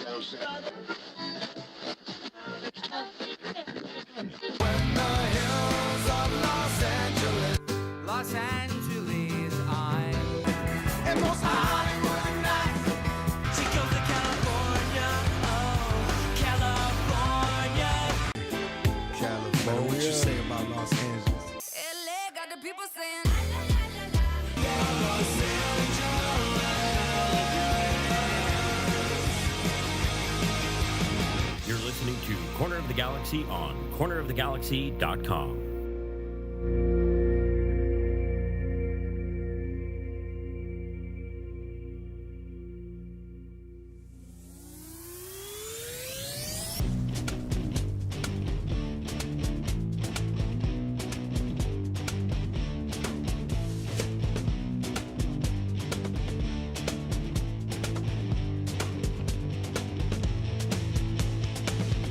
Los Angeles, I'm and most Hollywood nights. She goes to California, oh, California. What you say about Los Angeles? LA got the people saying, You're listening to Corner of the Galaxy on cornerofthegalaxy.com.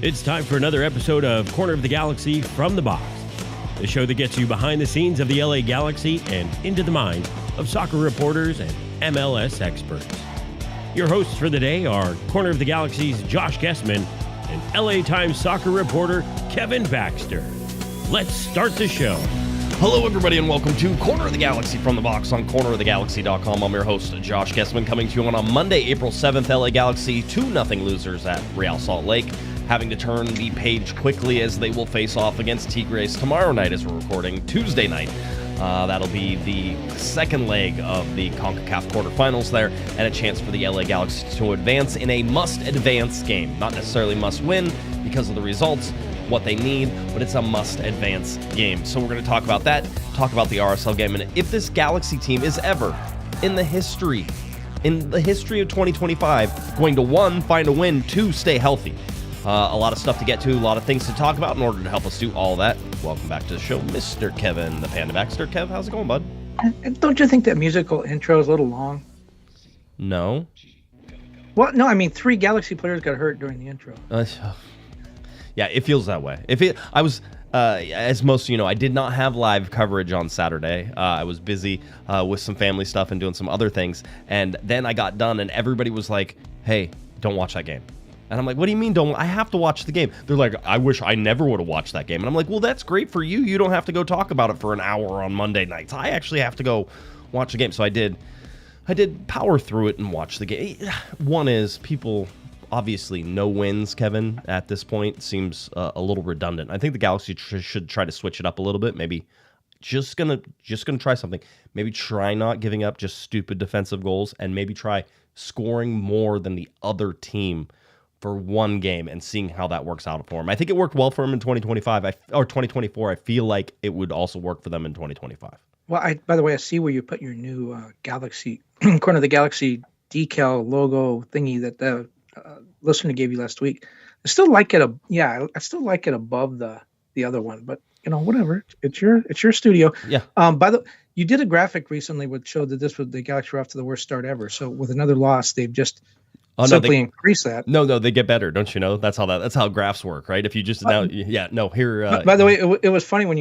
It's time for another episode of Corner of the Galaxy from the Box, the show that gets you behind the scenes of the LA Galaxy and into the minds of soccer reporters and MLS experts. Your hosts for the day are Corner of the Galaxy's Josh Guesman and LA Times soccer reporter Kevin Baxter. Let's start the show. Hello, everybody, and welcome to Corner of the Galaxy from the Box on cornerofthegalaxy.com. I'm your host, Josh Guesman, coming to you on a Monday, April 7th. LA Galaxy 2-0 losers at Real Salt Lake, having to turn the page quickly as they will face off against Tigres tomorrow night as we're recording, Tuesday night. That'll be the second leg of the Concacaf quarterfinals there, and a chance for the LA Galaxy to advance in a must-advance game. Not necessarily must-win because of the results, what they need, but it's a must-advance game. So we're going to talk about that, talk about the RSL game, and if this Galaxy team is ever, in the history of 2025, going to, one, find a win, two, stay healthy. A lot of stuff to get to, a lot of things to talk about in order to help us do all that. Welcome back to the show, Mr. Kevin, the Panda Baxter. Kev, how's it going, bud? Don't you think that musical intro is a little long? No. Well, no, I mean, 3 Galaxy players got hurt during the intro. Yeah, it feels that way. As most of you know, I did not have live coverage on Saturday. I was busy with some family stuff and doing some other things. And then I got done and everybody was like, hey, don't watch that game. And I'm like, what do you mean I have to watch the game? They're like, I wish I never would have watched that game. And I'm like, well, that's great for you. You don't have to go talk about it for an hour on Monday nights. I actually have to go watch the game. So I did power through it and watch the game. One is people, obviously, no wins, Kevin, at this point seems a little redundant. I think the Galaxy should try to switch it up a little bit. Maybe just gonna try something. Maybe try not giving up just stupid defensive goals and maybe try scoring more than the other team for one game and seeing how that works out for him. I think it worked well for him in 2025 or 2024. I feel like it would also work for them in 2025. Well, by the way, I see where you put your new Galaxy Corner of the Galaxy decal logo thingy that the listener gave you last week. I still like it. I still like it above the other one, but whatever. It's your studio. Yeah. You did a graphic recently which showed that the Galaxy were off to the worst start ever. So with another loss, they've just increase that. No, they get better, don't you know? That's how graphs work, right? If you just here. By the way, it was funny when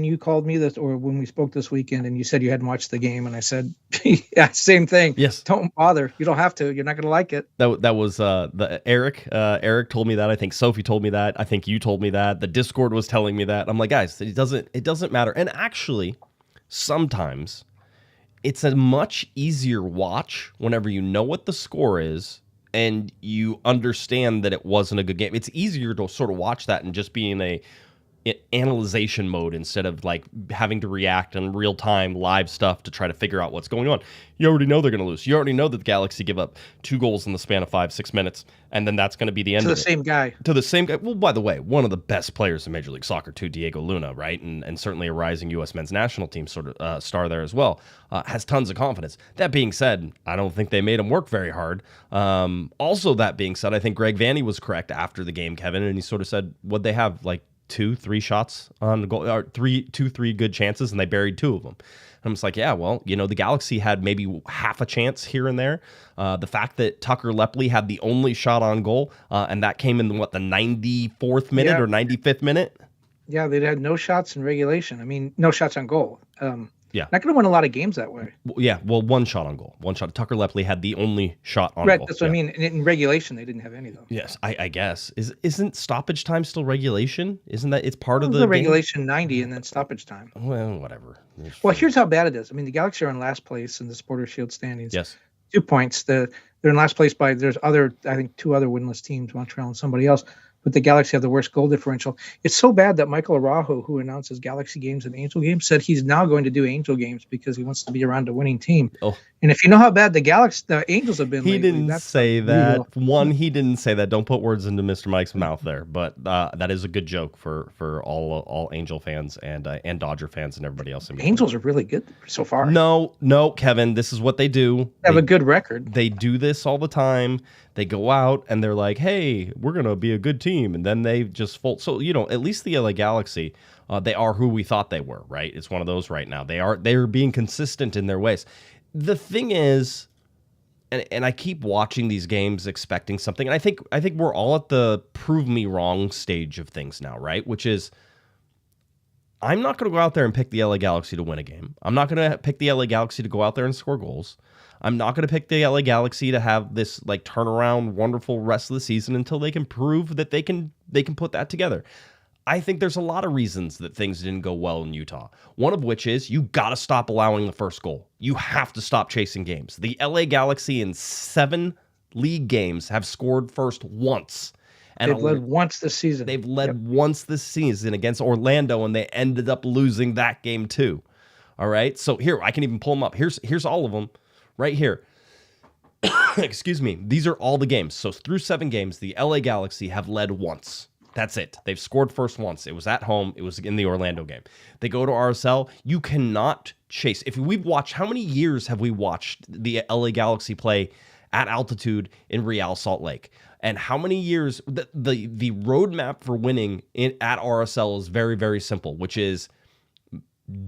you called me this, or when we spoke this weekend, and you said you hadn't watched the game, and I said, yeah, same thing. Yes, don't bother. You don't have to. You're not going to like it. That was the Eric. Eric told me that. I think Sophie told me that. I think you told me that. The Discord was telling me that. I'm like, guys, it doesn't matter. And actually, sometimes it's a much easier watch whenever you know what the score is and you understand that it wasn't a good game. It's easier to sort of watch that and just be in a analyzation mode instead of like having to react in real time live stuff to try to figure out what's going on. You already know they're going to lose. You already know that the Galaxy give up 2 goals in the span of 5-6 minutes, and then that's going to be the end of it. To the same guy. Well, by the way, one of the best players in Major League Soccer too, Diego Luna, right? And certainly a rising U.S. men's national team sort of star there as well. Has tons of confidence. That being said, I don't think they made him work very hard. Also, that being said, I think Greg Vanney was correct after the game, Kevin, and he sort of said, what'd they have, like 2-3 shots on the goal, or 3 good chances, and they buried 2 of them. And I'm just like, yeah, well, the Galaxy had maybe half a chance here and there. The fact that Tucker Lepley had the only shot on goal, and that came in the 94th minute or 95th minute? Yeah, they had no shots in regulation. I mean, no shots on goal. Yeah. Not going to win a lot of games that way. Yeah, well, one shot on goal. One shot. Tucker Lepley had the only shot on Right, goal. that's what I mean. In regulation, they didn't have any, though. Yes, I guess. Isn't stoppage time still regulation? Isn't that it's part of the The game? regulation 90 and then stoppage time. Well, whatever. Well, here's how bad it is. I mean, the Galaxy are in last place in the Supporter Shield standings. Yes. 2 points. They're in last place by there's other, I think, 2 other winless teams, Montreal and somebody else. But the Galaxy have the worst goal differential. It's so bad that Michael Araujo, who announces Galaxy games and Angel games, said he's now going to do Angel games because he wants to be around a winning team. Oh. And if you know how bad the Angels have been He lately, didn't that's say that. real. One, he didn't say that. Don't put words into Mr. Mike's mouth there. But that is a good joke for all Angel fans and Dodger fans and everybody else. Angels are really good so far. No, Kevin. This is what they do. They have a good record. They do this all the time. They go out and they're like, "Hey, we're gonna be a good team," and then they just fold. So at least the LA Galaxy, they are who we thought they were. Right? It's one of those right now. They're being consistent in their ways. The thing is, and I keep watching these games expecting something, and I think we're all at the prove me wrong stage of things now, right? Which is, I'm not going to go out there and pick the LA Galaxy to win a game. I'm not going to pick the LA Galaxy to go out there and score goals. I'm not going to pick the LA Galaxy to have this like turnaround, wonderful rest of the season until they can prove that they can put that together. I think there's a lot of reasons that things didn't go well in Utah. One of which is you got to stop allowing the first goal. You have to stop chasing games. The LA Galaxy in 7 league games have scored first once. And They've led once this season. They've led once this season against Orlando, and they ended up losing that game too. All right? So here, I can even pull them up. Here's all of them right here. Excuse me. These are all the games. So through 7 games, the LA Galaxy have led once. That's it. They've scored first once. It was at home. It was in the Orlando game. They go to RSL. You cannot chase. If we've watched, how many years have we watched the LA Galaxy play at altitude in Real Salt Lake? And how many years, the roadmap for winning at RSL is very, very simple, which is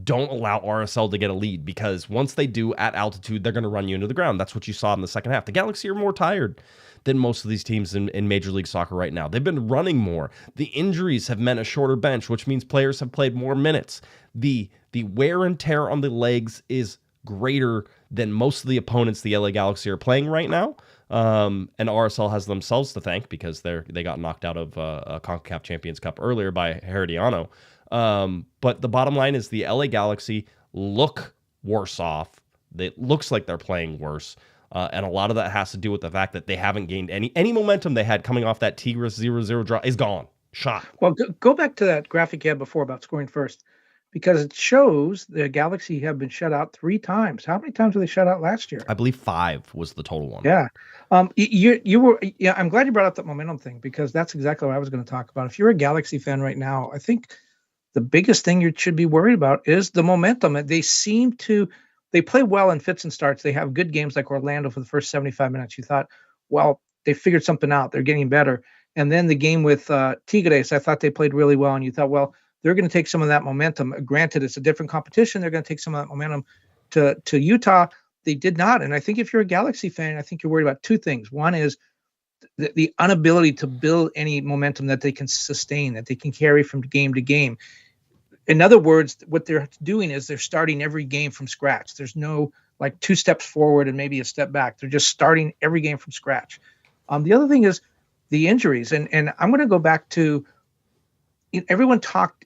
don't allow RSL to get a lead, because once they do at altitude, they're going to run you into the ground. That's what you saw in the second half. The Galaxy are more tired than most of these teams in Major League Soccer right now. They've been running more. The injuries have meant a shorter bench, which means players have played more minutes. The wear and tear on the legs is greater than most of the opponents the LA Galaxy are playing right now. And RSL has themselves to thank, because they got knocked out of a Concacaf Champions Cup earlier by Herediano. But the bottom line is the LA Galaxy look worse off. It looks like they're playing worse. And a lot of that has to do with the fact that they haven't gained any momentum they had coming off that Tigres 0-0 draw is gone. Shot. Well, go back to that graphic you had before about scoring first, because it shows the Galaxy have been shut out 3 times. How many times were they shut out last year? I believe 5 was the total one. Yeah. You were. Yeah, I'm glad you brought up that momentum thing, because that's exactly what I was going to talk about. If you're a Galaxy fan right now, I think the biggest thing you should be worried about is the momentum. They play well in fits and starts. They have good games like Orlando for the first 75 minutes. You thought, well, they figured something out. They're getting better. And then the game with Tigres, I thought they played really well. And you thought, well, they're going to take some of that momentum. Granted, it's a different competition. They're going to take some of that momentum to Utah. They did not. And I think if you're a Galaxy fan, I think you're worried about 2 things. One is the inability to build any momentum that they can sustain, that they can carry from game to game. In other words, what they're doing is they're starting every game from scratch. There's no like 2 steps forward and maybe a step back. They're just starting every game from scratch. The other thing is the injuries. And I'm going to go back to, everyone talked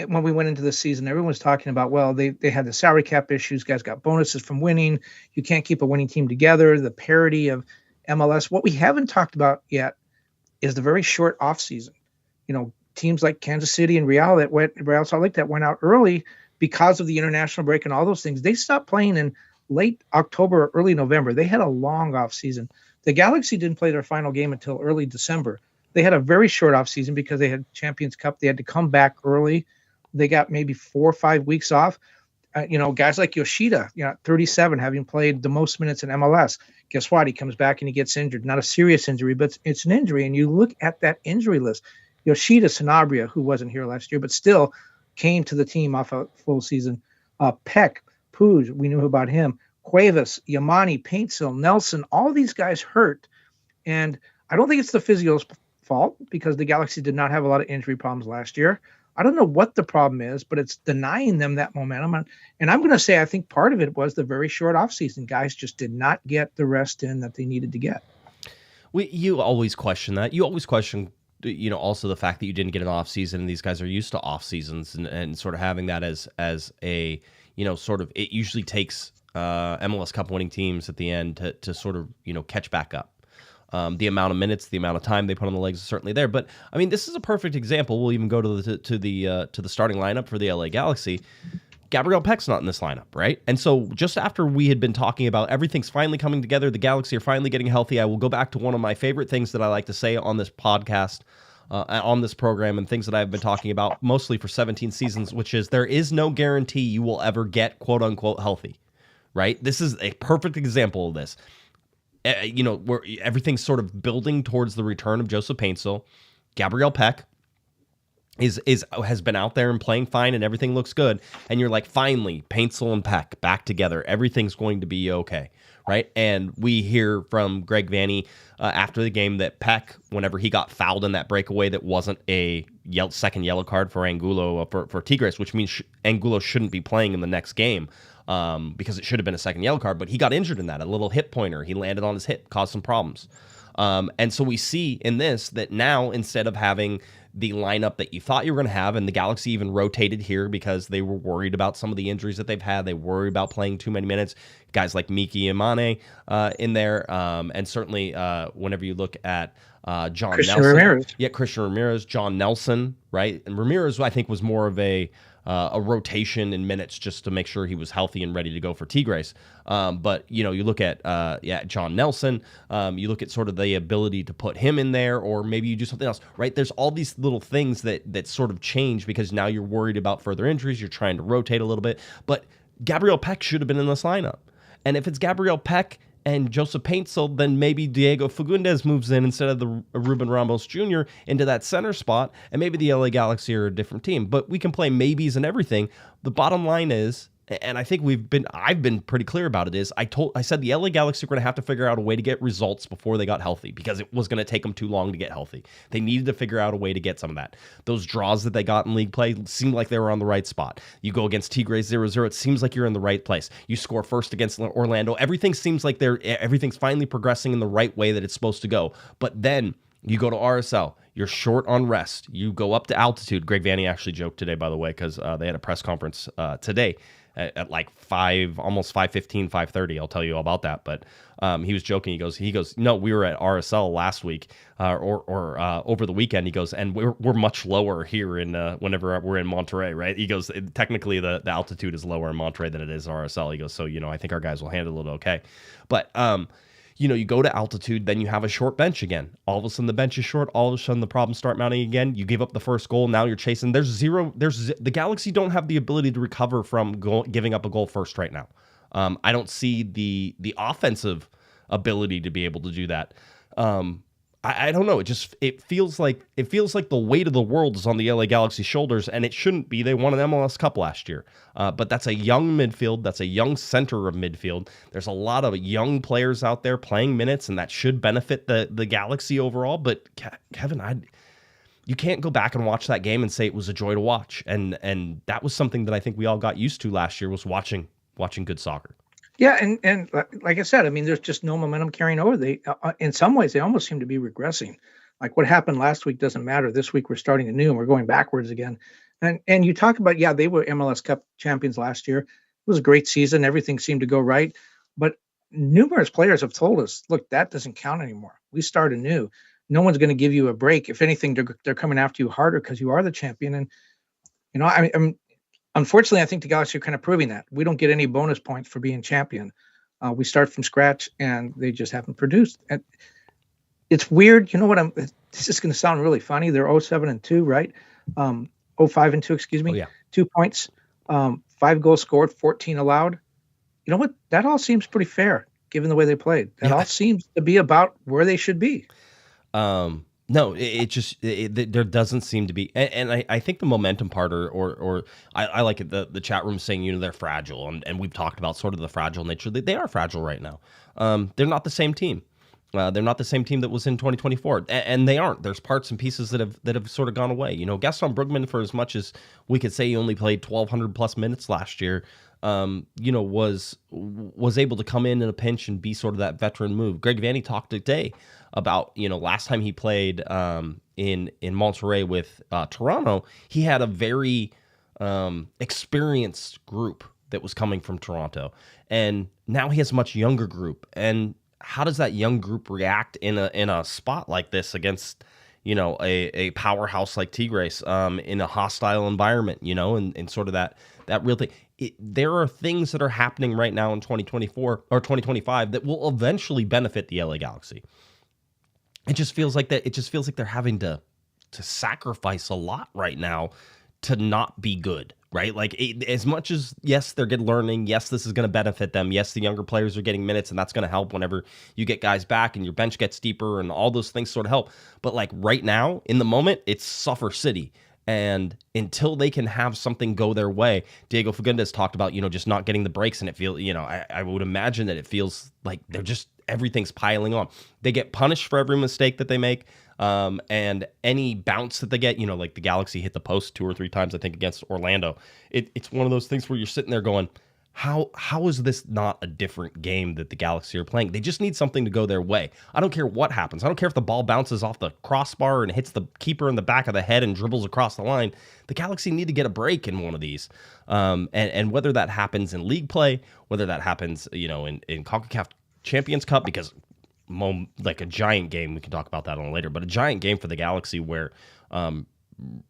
when we went into the season, everyone was talking about, well, they had the salary cap issues. Guys got bonuses from winning. You can't keep a winning team together. The parity of MLS. What we haven't talked about yet is the very short offseason. Teams like Kansas City and Real Salt Lake that went out early because of the international break and all those things. They stopped playing in late October or early November. They had a long off season. The Galaxy didn't play their final game until early December. They had a very short off season because they had Champions Cup. They had to come back early. They got maybe 4 or 5 weeks off. Guys like Yoshida, 37, having played the most minutes in MLS. Guess what? He comes back and he gets injured. Not a serious injury, but it's an injury. And you look at that injury list. Yoshida, Sanabria, who wasn't here last year, but still came to the team off a full season. Peck, Puig, we knew about him. Cuevas, Yamani, Paintsil, Nelson, all these guys hurt. And I don't think it's the physio's fault, because the Galaxy did not have a lot of injury problems last year. I don't know what the problem is, but it's denying them that momentum. And I'm going to say I think part of it was the very short offseason. Guys just did not get the rest in that they needed to get. You always question that. You always question, also the fact that you didn't get an off season, and these guys are used to off seasons, and sort of having that as a, sort of, it usually takes MLS Cup winning teams at the end to sort of, catch back up. The amount of minutes, the amount of time they put on the legs is certainly there. But I mean, this is a perfect example. We'll even go to the starting lineup for the LA Galaxy. Gabriel Peck's not in this lineup, right? And so just after we had been talking about everything's finally coming together, the Galaxy are finally getting healthy, I will go back to one of my favorite things that I like to say on this podcast, on this program, and things that I've been talking about mostly for 17 seasons, which is there is no guarantee you will ever get quote-unquote healthy, right? This is a perfect example of this. Where everything's sort of building towards the return of Joseph Paintsil. Gabriel Peck has been out there and playing fine, and everything looks good. And you're like, finally, Paintsil and Peck back together. Everything's going to be okay, right? And we hear from Greg Vanney after the game that Peck, whenever he got fouled in that breakaway, that wasn't a second yellow card for Angulo for Tigres, which means Angulo shouldn't be playing in the next game. Because it should have been a second yellow card, but he got injured in that. A little hip pointer. He landed on his hip, caused some problems. And so we see in this that now, instead of having the lineup that you thought you were going to have, and the Galaxy even rotated here because they were worried about some of the injuries that they've had. They worry about playing too many minutes. Guys like Miki Imane in there. And certainly whenever you look at Christian Nelson. Ramirez. Yeah, Christian Ramirez, John Nelson, right? And Ramirez, I think, was more of a rotation in minutes just to make sure he was healthy and ready to go for Tigres. But, you look at, John Nelson, you look at sort of the ability to put him in there, or maybe you do something else, right? There's all these little things that sort of change because now you're worried about further injuries. You're trying to rotate a little bit. But Gabriel Peck should have been in this lineup. And if it's Gabriel Peck and Joseph Paintsil, then maybe Diego Fagundes moves in instead of the Ruben Ramos Jr. into that center spot, and maybe the LA Galaxy are a different team. But we can play maybes and everything. The bottom line is, and I think I've been pretty clear about it, is I said the LA Galaxy were going to have to figure out a way to get results before they got healthy, because it was going to take them too long to get healthy. They needed to figure out a way to get some of that. Those draws that they got in league play seemed like they were on the right spot. You go against Tigres 0-0, it seems like you're in the right place. You score first against Orlando. Everything seems like everything's finally progressing in the right way that it's supposed to go. But then you go to RSL. You're short on rest. You go up to altitude. Greg Vanney actually joked today, by the way, because they had a press conference today at like 5, almost 5:15, 5:30. I'll tell you all about that. But he was joking. He goes, no, we were at RSL last week or over the weekend. He goes, and we're much lower here in whenever we're in Monterey, right? He goes, technically the altitude is lower in Monterey than it is RSL. He goes, so I think our guys will handle it okay. But you go to altitude, then you have a short bench again. All of a sudden the bench is short. All of a sudden the problems start mounting again. You give up the first goal. Now you're chasing. The Galaxy don't have the ability to recover from giving up a goal first right now. I don't see the offensive ability to be able to do that. I don't know. It feels like the weight of the world is on the LA Galaxy shoulders, and it shouldn't be. They won an MLS Cup last year, but that's a young midfield. That's a young center of midfield. There's a lot of young players out there playing minutes, and that should benefit the Galaxy overall. But Kevin, you can't go back and watch that game and say it was a joy to watch, and that was something that I think we all got used to last year, was watching good soccer. Yeah, and like I said, I mean, there's just no momentum carrying over. They, in some ways, they almost seem to be regressing. Like what happened last week doesn't matter. This week we're starting anew and we're going backwards again. And you talk about, they were MLS Cup champions last year. It was a great season. Everything seemed to go right. But numerous players have told us, look, that doesn't count anymore. We start anew. No one's going to give you a break. If anything, they're coming after you harder because you are the champion. And, unfortunately, I think the Galaxy are kind of proving that. We don't get any bonus points for being champion. We start from scratch, and they just haven't produced. And it's weird. You know what? This is going to sound really funny. They're 0-7-2, right? 0-5-2, excuse me. Oh, yeah. 2 points, 5 goals scored, 14 allowed. You know what? That all seems pretty fair, given the way they played. That all seems to be about where they should be. No, there doesn't seem to be, and I think the momentum part, or I like it, the chat room saying they're fragile, and we've talked about sort of the fragile nature. They are fragile right now. They're not the same team, They're not the same team that was in 2024, and they aren't. There's parts and pieces that have sort of gone away. Guesman Brugman, for as much as we could say he only played 1,200 plus minutes last year, was able to come in a pinch and be sort of that veteran move. Greg Vanney talked today about last time he played in Monterey with Toronto, he had a very experienced group that was coming from Toronto, and now he has a much younger group. And how does that young group react in a spot like this against a powerhouse like Tigres in a hostile environment, and sort of that real thing? There are things that are happening right now in 2024 or 2025 that will eventually benefit the LA Galaxy. It just feels like that. It just feels like they're having to sacrifice a lot right now to not be good, right? Like as much as, yes, they're good learning. Yes, this is going to benefit them. Yes, the younger players are getting minutes, and that's going to help whenever you get guys back and your bench gets deeper and all those things sort of help. But like right now, in the moment, it's suffer city. And until they can have something go their way, Diego Fagundes talked about, just not getting the breaks, and it feels, I would imagine that it feels like they're just, everything's piling on. They get punished for every mistake that they make. And any bounce that they get, like the Galaxy hit the post 2 or 3 times, I think, against Orlando. It's one of those things where you're sitting there going, how is this not a different game that the Galaxy are playing? They just need something to go their way. I don't care what happens. I don't care if the ball bounces off the crossbar and hits the keeper in the back of the head and dribbles across the line. The Galaxy need to get a break in one of these. And whether that happens in league play, whether that happens, in Concacaf Champions Cup, because like a giant game, we can talk about that on later, but a giant game for the Galaxy where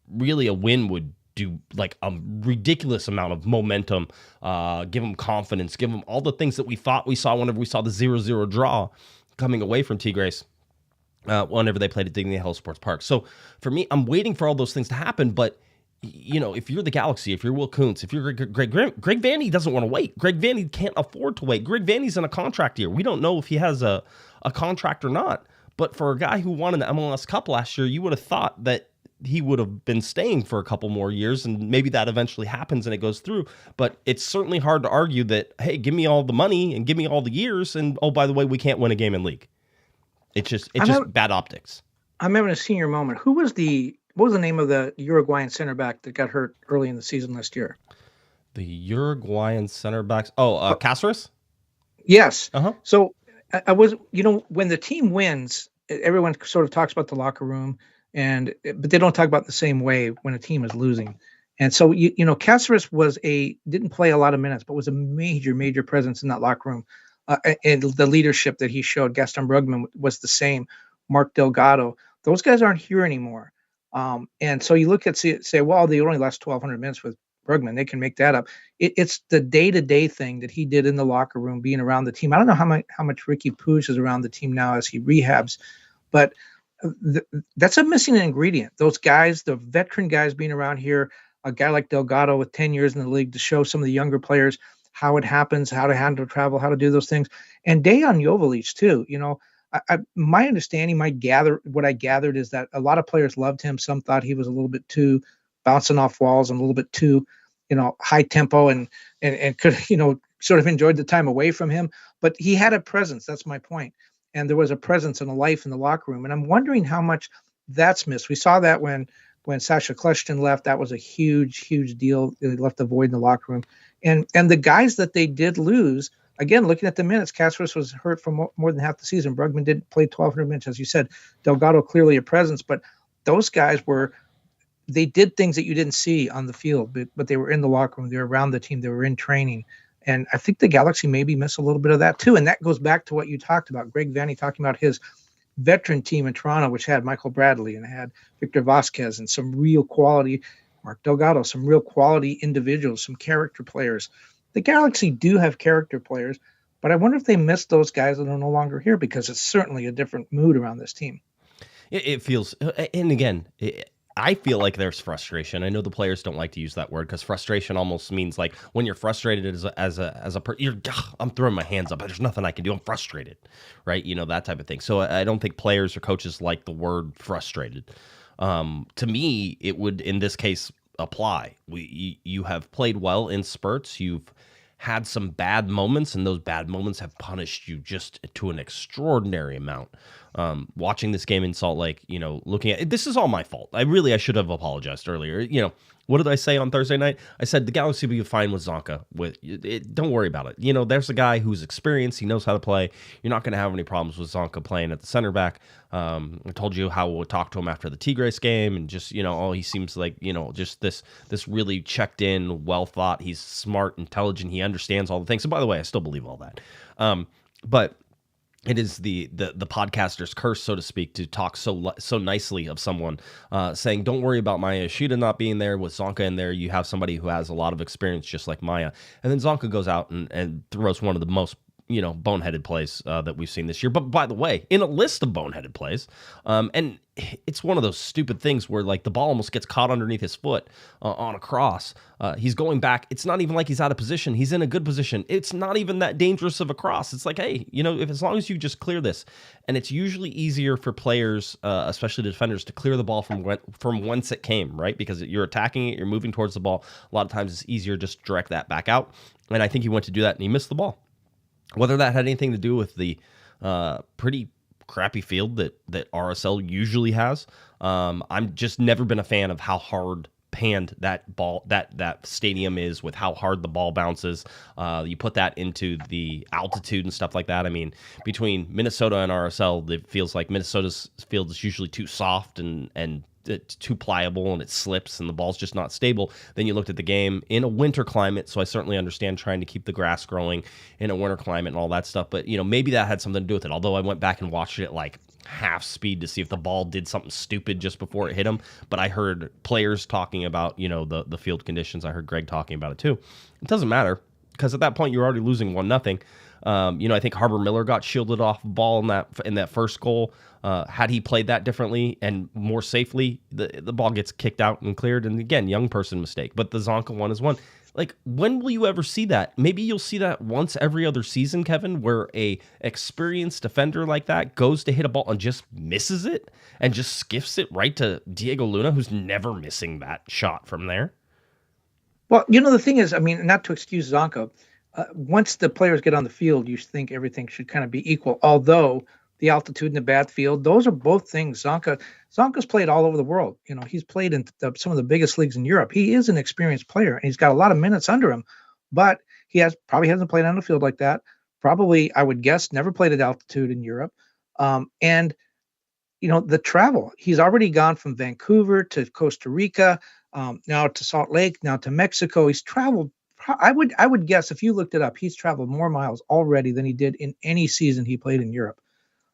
really a win would do like a ridiculous amount of momentum, give them confidence, give them all the things that we thought we saw whenever we saw the 0-0 draw coming away from Tigres whenever they played at Dignity Health Sports Park. So for me, I'm waiting for all those things to happen, but if you're the Galaxy, if you're Will Kuntz, if you're Greg Vanney doesn't want to wait. Greg Vanney can't afford to wait. Greg Vanney's in a contract year. We don't know if he has a contract or not. But for a guy who won an MLS Cup last year, you would have thought that he would have been staying for a couple more years, and maybe that eventually happens and it goes through. But it's certainly hard to argue that, hey, give me all the money and give me all the years, and oh, by the way, we can't win a game in league. It's just bad optics. I'm having a senior moment. What was the name of the Uruguayan center back that got hurt early in the season last year? The Uruguayan center backs. Cáceres? Yes. Uh-huh. So I was, when the team wins, everyone sort of talks about the locker room, but they don't talk about it the same way when a team is losing. And so, Cáceres didn't play a lot of minutes, but was a major presence in that locker room. And the leadership that he showed. Gaston Brugman was the same. Mark Delgado. Those guys aren't here anymore. And so you look at say, well, they only last 1,200 minutes with Brugman. They can make that up. It's the day-to-day thing that he did in the locker room, being around the team. I don't know how much Ricky Puig is around the team now as he rehabs, but that's a missing ingredient. Those guys, the veteran guys being around here, a guy like Delgado with 10 years in the league to show some of the younger players how it happens, how to handle travel, how to do those things. And Dejan Jovalic too, my understanding, what I gathered is that a lot of players loved him. Some thought he was a little bit too bouncing off walls and a little bit too, high tempo and could, sort of enjoyed the time away from him. But he had a presence. That's my point. And there was a presence and a life in the locker room. And I'm wondering how much that's missed. We saw that when Sasha Kleshton left. That was a huge deal. They left a void in the locker room. And the guys that they did lose, again, looking at the minutes, Cáceres was hurt for more than half the season. Brugman did play 1,200 minutes, as you said. Delgado clearly a presence, but those guys they did things that you didn't see on the field, but they were in the locker room. They were around the team. They were in training. And I think the Galaxy maybe miss a little bit of that too. And that goes back to what you talked about. Greg Vanney talking about his veteran team in Toronto, which had Michael Bradley and had Victor Vasquez and some real quality, Mark Delgado, some real quality individuals, some character players. The Galaxy do have character players, but I wonder if they miss those guys that are no longer here, because it's certainly a different mood around this team. It feels, and again, I feel like there's frustration. I know the players don't like to use that word because frustration almost means like when you're frustrated I'm throwing my hands up. There's nothing I can do. I'm frustrated, right? That type of thing. So I don't think players or coaches like the word frustrated. To me, it would in this case apply. You have played well in spurts. You've had some bad moments, and those bad moments have punished you just to an extraordinary amount. Watching this game in Salt Lake, looking at it, this is all my fault. I should have apologized earlier. What did I say on Thursday night? I said the Galaxy will be fine with Zonka. Don't worry about it. There's a guy who's experienced. He knows how to play. You're not going to have any problems with Zonka playing at the center back. I told you how we'll talk to him after the Tigres game, and just he seems like just this really checked in, well thought. He's smart, intelligent. He understands all the things. So by the way, I still believe all that. But it is the podcaster's curse, so to speak, to talk so nicely of someone, saying, don't worry about Maya Yoshida not being there. With Zonka in there, you have somebody who has a lot of experience, just like Maya. And then Zonka goes out and throws one of the most boneheaded plays that we've seen this year. But by the way, in a list of boneheaded plays, and it's one of those stupid things where like the ball almost gets caught underneath his foot on a cross. He's going back. It's not even like he's out of position. He's in a good position. It's not even that dangerous of a cross. It's like, hey, if as long as you just clear this, and it's usually easier for players, especially the defenders, to clear the ball from whence it came, right? Because you're attacking it, you're moving towards the ball. A lot of times it's easier just to direct that back out. And I think he went to do that and he missed the ball. Whether that had anything to do with the pretty crappy field that RSL usually has, I'm just never been a fan of how hard panned that ball that stadium is, with how hard the ball bounces. You put that into the altitude and stuff like that. I mean, between Minnesota and RSL, it feels like Minnesota's field is usually too soft and it's too pliable, and it slips and the ball's just not stable. Then you looked at the game in a winter climate, so I certainly understand trying to keep the grass growing in a winter climate and all that stuff, but maybe that had something to do with it. Although I went back and watched it at like half speed to see if the ball did something stupid just before it hit him. But I heard players talking about the field conditions. I heard Greg talking about it too. It doesn't matter, because at that point you're already losing 1-0. I think Harbor Miller got shielded off the ball in that first goal. Had he played that differently and more safely, the ball gets kicked out and cleared. And again, young person mistake. But the Zonka one is one. Like, when will you ever see that? Maybe you'll see that once every other season, Kevin, where a experienced defender like that goes to hit a ball and just misses it and just skiffs it right to Diego Luna, who's never missing that shot from there. Well, the thing is, I mean, not to excuse Zonka, once the players get on the field, you think everything should kind of be equal. Although the altitude and the bad field, those are both things. Zonka's played all over the world. He's played in some of the biggest leagues in Europe. He is an experienced player, and he's got a lot of minutes under him. But he probably hasn't played on the field like that. Probably, I would guess, never played at altitude in Europe. And the travel. He's already gone from Vancouver to Costa Rica, now to Salt Lake, now to Mexico. He's traveled. I would guess, if you looked it up, he's traveled more miles already than he did in any season he played in Europe.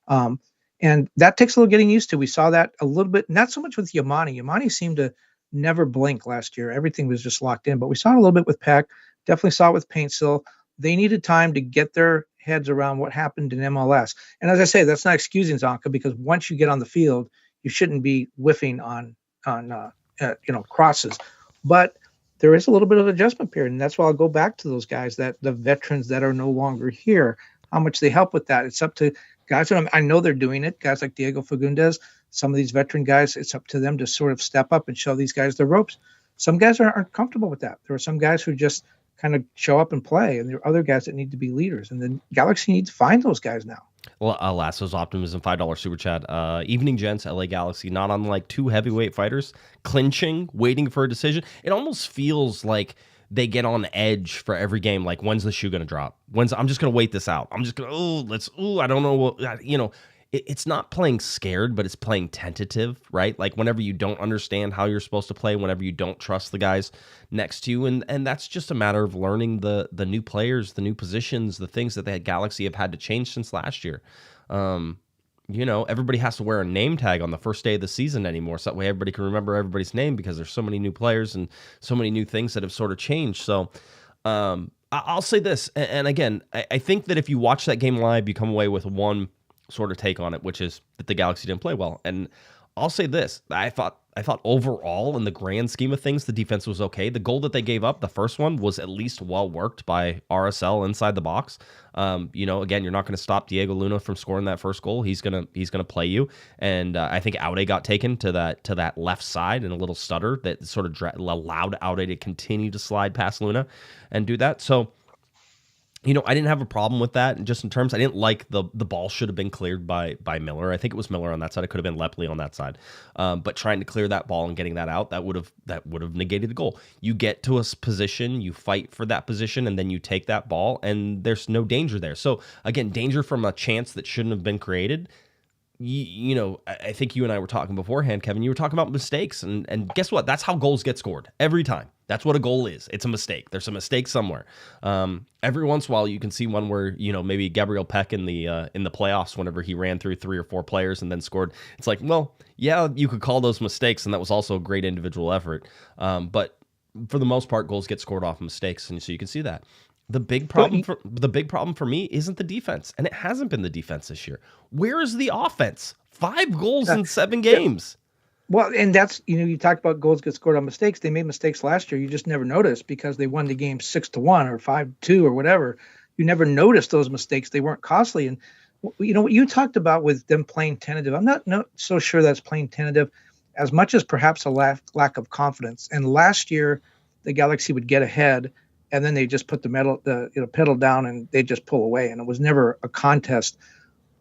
And that takes a little getting used to. We saw that a little bit, not so much with Yamani. Yamani seemed to never blink last year. Everything was just locked in. But we saw it a little bit with Peck. Definitely saw it with Paintsil. They needed time to get their heads around what happened in MLS. And as I say, that's not excusing Zonka, because once you get on the field, you shouldn't be whiffing on crosses. But there is a little bit of adjustment period, and that's why I'll go back to those guys, that the veterans that are no longer here, how much they help with that. It's up to guys, I know they're doing it, guys like Diego Fagundes, some of these veteran guys, it's up to them to sort of step up and show these guys the ropes. Some guys aren't comfortable with that. There are some guys who just kind of show up and play, and there are other guys that need to be leaders, and then Galaxy needs to find those guys now. Well, Lasso's Optimism, $5 super chat. Evening gents, LA Galaxy, not unlike two heavyweight fighters, clinching, waiting for a decision. It almost feels like they get on edge for every game. Like, when's the shoe going to drop? I'm just going to wait this out. I'm just going to, I don't know what, it's not playing scared, but it's playing tentative, right? Like, whenever you don't understand how you're supposed to play, whenever you don't trust the guys next to you. And that's just a matter of learning the new players, the new positions, the things that the Galaxy have had to change since last year. Everybody has to wear a name tag on the first day of the season anymore, so that way everybody can remember everybody's name, because there's so many new players and so many new things that have sort of changed. So I'll say this, and again, I think that if you watch that game live, you come away with one sort of take on it, which is that the Galaxy didn't play well. And I'll say this, I thought overall, in the grand scheme of things, the defense was okay. The goal that they gave up, the first one, was at least well worked by RSL inside the box. Again, you're not going to stop Diego Luna from scoring that first goal. He's gonna play you. And I think Aude got taken to that left side in a little stutter that sort of allowed Aude to continue to slide past Luna and do that. So I didn't have a problem with that. Just in terms, I didn't like the ball should have been cleared by Miller. I think it was Miller on that side. It could have been Lepley on that side. But trying to clear that ball and getting that out, that would have negated the goal. You get to a position, you fight for that position, and then you take that ball, and there's no danger there. So again, danger from a chance that shouldn't have been created. I think you and I were talking beforehand, Kevin. You were talking about mistakes, and guess what? That's how goals get scored every time. That's what a goal is. It's a mistake. There's a mistake somewhere. Every once in a while, you can see one where maybe Gabriel Peck in the playoffs, whenever he ran through 3 or 4 players and then scored. It's like, well, yeah, you could call those mistakes, and that was also a great individual effort. But for the most part, goals get scored off mistakes, and so you can see that. The big problem for me isn't the defense, and it hasn't been the defense this year. Where is the offense? 5 goals in 7 games. Well, and that's, you talked about goals get scored on mistakes. They made mistakes last year. You just never noticed because they won the game 6-1 or 5-2 or whatever. You never noticed those mistakes. They weren't costly. And what you talked about with them playing tentative, I'm not so sure that's playing tentative as much as perhaps a lack of confidence. And last year, the Galaxy would get ahead, and then they just put the pedal down and they just pull away, and it was never a contest.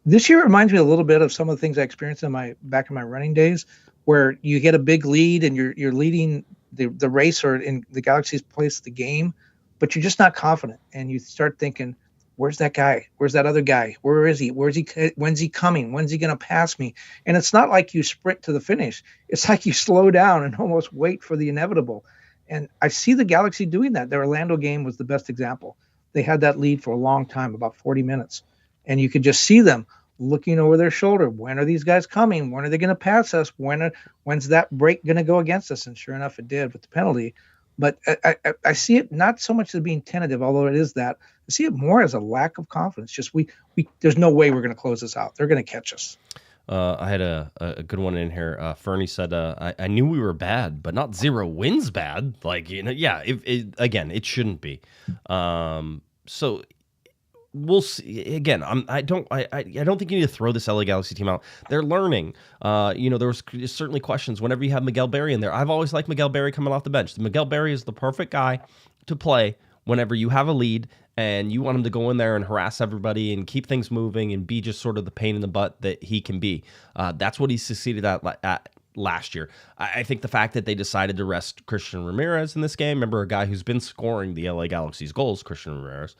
This year it reminds me a little bit of some of the things I experienced back in my running days, where you get a big lead and you're leading the race, or in the Galaxy's place the game, but you're just not confident, and you start thinking, where's that guy? Where's that other guy? Where is he? When's he coming? When's he going to pass me? And it's not like you sprint to the finish. It's like you slow down and almost wait for the inevitable. And I see the Galaxy doing that. Their Orlando game was the best example. They had that lead for a long time, about 40 minutes. And you could just see them looking over their shoulder. When are these guys coming? When are they going to pass us? When's that break going to go against us? And sure enough, it did with the penalty. But I see it not so much as being tentative, although it is that. I see it more as a lack of confidence. Just there's no way we're going to close this out. They're going to catch us. I had a good one in here. Fernie said, I knew we were bad, but not 0 wins bad. Like, yeah, again, it shouldn't be. So we'll see. Again, I don't think you need to throw this LA Galaxy team out. They're learning. There was certainly questions whenever you have Miguel Berry in there. I've always liked Miguel Berry coming off the bench. Miguel Berry is the perfect guy to play whenever you have a lead and you want him to go in there and harass everybody and keep things moving and be just sort of the pain in the butt that he can be. That's what he succeeded at last year. I think the fact that they decided to rest Christian Ramirez in this game, remember a guy who's been scoring the LA Galaxy's goals, Christian Ramirez,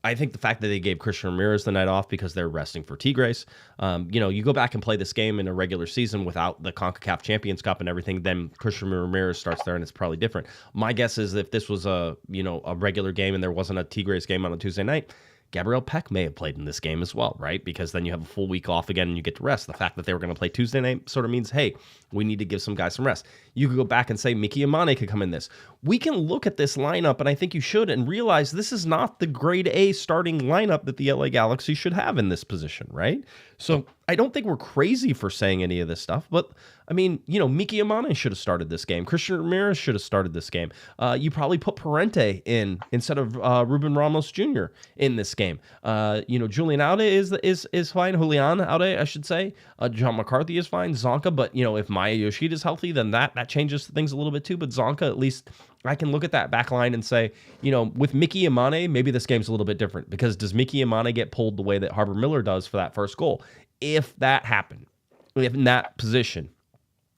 I think the fact that they gave Christian Ramirez the night off because they're resting for Tigres, you go back and play this game in a regular season without the CONCACAF Champions Cup and everything, then Christian Ramirez starts there and it's probably different. My guess is if this was a regular game and there wasn't a Tigres game on a Tuesday night, Gabriel Peck may have played in this game as well, right? Because then you have a full week off again and you get to rest. The fact that they were going to play Tuesday night sort of means, hey, we need to give some guys some rest. You could go back and say Mickey Amane could come in this. We can look at this lineup, and I think you should, and realize this is not the grade A starting lineup that the LA Galaxy should have in this position, right? So I don't think we're crazy for saying any of this stuff, but I mean, Mickey Amane should have started this game. Christian Ramirez should have started this game. You probably put Parente in instead of Ruben Ramos Jr. in this game. Julian Aude is fine. Julian Aude, I should say. John McCarthy is fine. Zonka, but if Maya Yoshida is healthy, then that changes things a little bit too. But Zonka, at least I can look at that back line and say, with Mickey Amane, maybe this game's a little bit different because does Mickey Amane get pulled the way that Harbor Miller does for that first goal? If that happened, if in that position,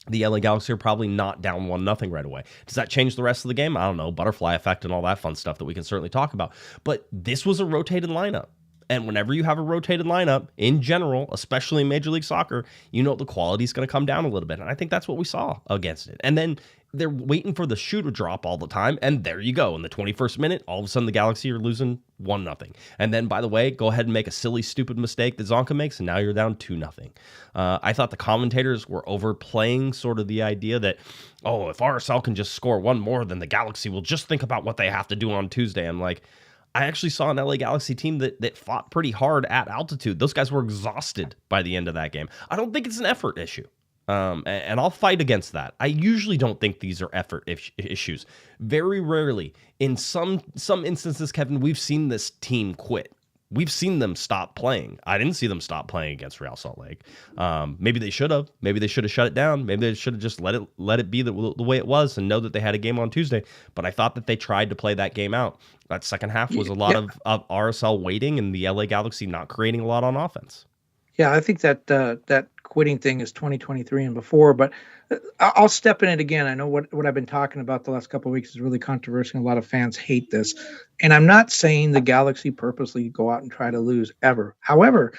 the LA Galaxy are probably not down 1-0 right away. Does that change the rest of the game? I don't know. Butterfly effect and all that fun stuff that we can certainly talk about. But this was a rotated lineup. And whenever you have a rotated lineup, in general, especially in Major League Soccer, the quality is going to come down a little bit. And I think that's what we saw against it. And then they're waiting for the shoe to drop all the time. And there you go. In the 21st minute, all of a sudden the Galaxy are losing 1-0. And then, by the way, go ahead and make a silly, stupid mistake that Zonka makes, and now you're down 2-0. I thought the commentators were overplaying sort of the idea that, if RSL can just score one more, then the Galaxy will just think about what they have to do on Tuesday. I'm like, I actually saw an LA Galaxy team that fought pretty hard at altitude. Those guys were exhausted by the end of that game. I don't think it's an effort issue. And I'll fight against that. I usually don't think these are effort issues. Very rarely, in some instances, Kevin, we've seen this team quit We've seen them stop playing. I didn't see them stop playing against Real Salt Lake. Maybe they should have. Maybe they should have shut it down. Maybe they should have just let it be the way it was and know that they had a game on Tuesday. But I thought that they tried to play that game out. That second half was a lot of RSL waiting and the LA Galaxy not creating a lot on offense. Yeah, I think that that quitting thing is 2023 and before, but I'll step in it again. I know what I've been talking about the last couple of weeks is really controversial. A lot of fans hate this. And I'm not saying the Galaxy purposely go out and try to lose ever. However,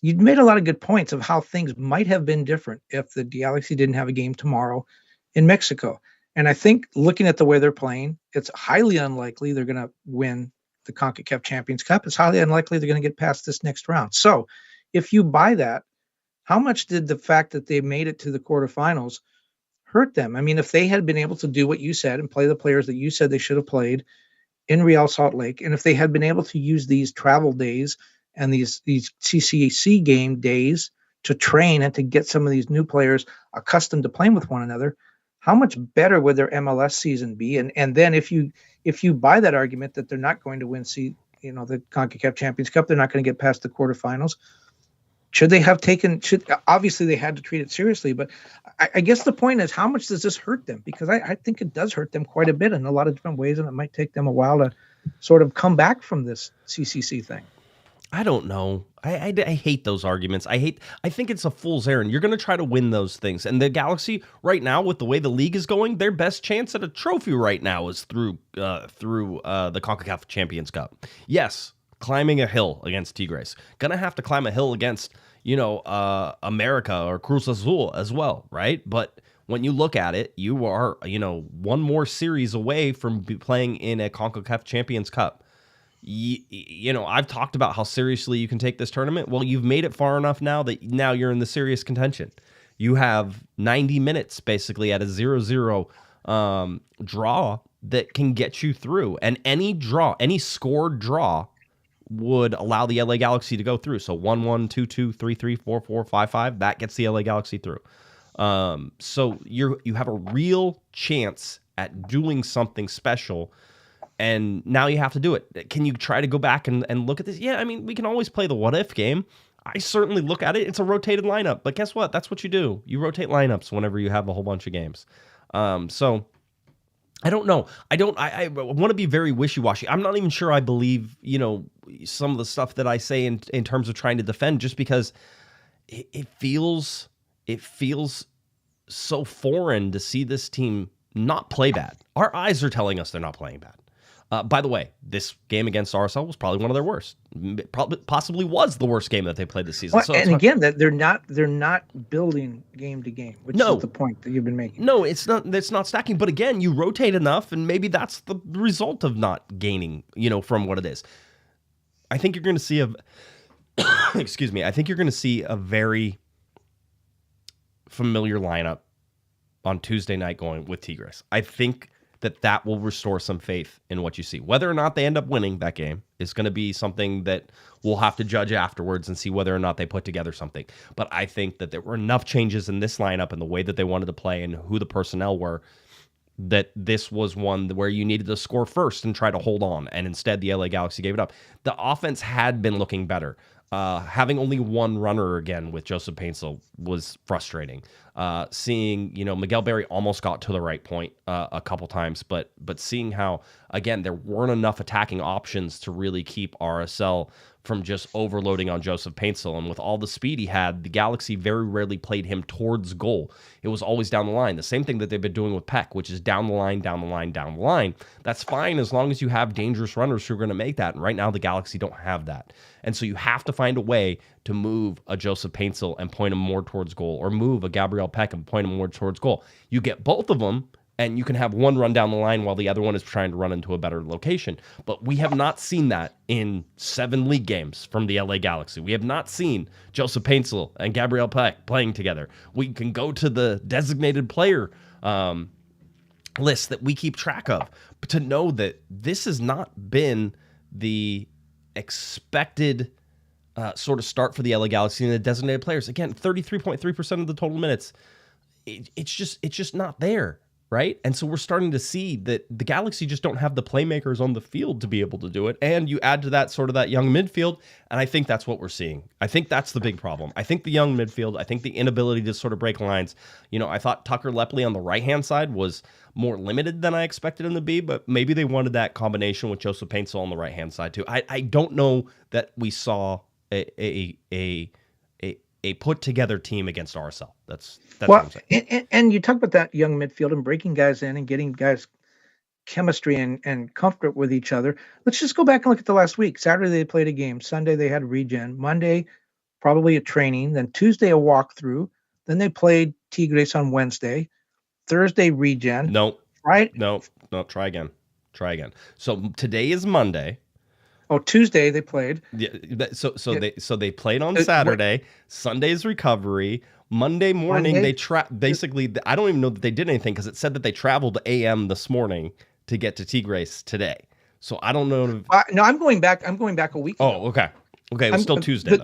you made a lot of good points of how things might have been different if the Galaxy didn't have a game tomorrow in Mexico. And I think looking at the way they're playing, it's highly unlikely they're going to win the CONCACAF Champions Cup. It's highly unlikely they're going to get past this next round. So if you buy that, how much did the fact that they made it to the quarterfinals hurt them? I mean, if they had been able to do what you said and play the players that you said they should have played in Real Salt Lake, and if they had been able to use these travel days and these CCC game days to train and to get some of these new players accustomed to playing with one another, how much better would their MLS season be? And then if you buy that argument that they're not going to win the CONCACAF Champions Cup, they're not going to get past the quarterfinals. Obviously they had to treat it seriously, but I guess the point is, how much does this hurt them? Because I think it does hurt them quite a bit in a lot of different ways, and it might take them a while to sort of come back from this CCC thing. I don't know. I hate those arguments. I think it's a fool's errand. You're going to try to win those things. And the Galaxy right now, with the way the league is going, their best chance at a trophy right now is through the CONCACAF Champions Cup. Yes, climbing a hill against Tigres. Gonna have to climb a hill against, America or Cruz Azul as well, right? But when you look at it, you are, one more series away from playing in a CONCACAF Champions Cup. I've talked about how seriously you can take this tournament. Well, you've made it far enough now that now you're in the serious contention. You have 90 minutes basically at a 0-0 draw that can get you through. And any scored draw would allow the LA Galaxy to go through. So 1-1, 2-2, 3-3, 4-4, 5-5, that gets the LA Galaxy through. So you have a real chance at doing something special, and now you have to do it. Can you try to go back and look at this? Yeah, I mean, we can always play the what-if game. I certainly look at it. It's a rotated lineup, but guess what? That's what you do. You rotate lineups whenever you have a whole bunch of games. So I don't know. I want to be very wishy-washy. I'm not even sure I believe, some of the stuff that I say in terms of trying to defend, just because it feels so foreign to see this team not play bad. Our eyes are telling us they're not playing bad. By the way, this game against RSL was probably one of their worst. Possibly was the worst game that they played this season. Well, and again, that they're not building game to game, which is the point that you've been making. No, it's not. It's not stacking. But again, you rotate enough, and maybe that's the result of not gaining, from what it is. I think you're going to see excuse me. I think you're going to see a very familiar lineup on Tuesday night going with Tigres. I think that will restore some faith in what you see. Whether or not they end up winning that game is going to be something that we'll have to judge afterwards and see whether or not they put together something. But I think that there were enough changes in this lineup and the way that they wanted to play and who the personnel were, that this was one where you needed to score first and try to hold on. And instead, the LA Galaxy gave it up. The offense had been looking better. Having only one runner again with Joseph Paintsil was frustrating. Seeing, Miguel Berry almost got to the right point a couple times, but seeing how, again, there weren't enough attacking options to really keep RSL from just overloading on Joseph Paintsil. And with all the speed he had, the Galaxy very rarely played him towards goal. It was always down the line. The same thing that they've been doing with Peck, which is down the line, down the line, down the line. That's fine as long as you have dangerous runners who are going to make that. And right now, the Galaxy don't have that. And so you have to find a way to move a Joseph Paintsil and point him more towards goal, or move a Gabriel Peck and point him more towards goal. You get both of them, and you can have one run down the line while the other one is trying to run into a better location. But we have not seen that in 7 league games from the LA Galaxy. We have not seen Joseph Paintsil and Gabriel Peck playing together. We can go to the designated player list that we keep track of, but to know that this has not been the expected sort of start for the LA Galaxy and the designated players. Again, 33.3% of the total minutes. It's just not there. right? And so we're starting to see that the Galaxy just don't have the playmakers on the field to be able to do it. And you add to that sort of that young midfield, and I think that's what we're seeing. I think that's the big problem. I think the young midfield, I think the inability to sort of break lines. I thought Tucker Lepley on the right-hand side was more limited than I expected him to be, but maybe they wanted that combination with Joseph Paintsil on the right-hand side too. I don't know that we saw a put-together team against RSL. That's what I'm saying. And you talk about that young midfield and breaking guys in and getting guys chemistry and comfort with each other. Let's just go back and look at the last week. Saturday they played a game. Sunday they had regen. Monday probably a training. Then Tuesday a walkthrough. Then they played Tigres on Wednesday. Thursday regen. No. Right? No. Try again. So today is Monday. Oh, Tuesday they played. Yeah. So they played on Saturday. Sunday's recovery. Monday morning they basically. I don't even know that they did anything because it said that they traveled AM this morning to get to Tigres today. So I don't know. No, I'm going back a week ago. Oh, okay. Okay, it was still Tuesday.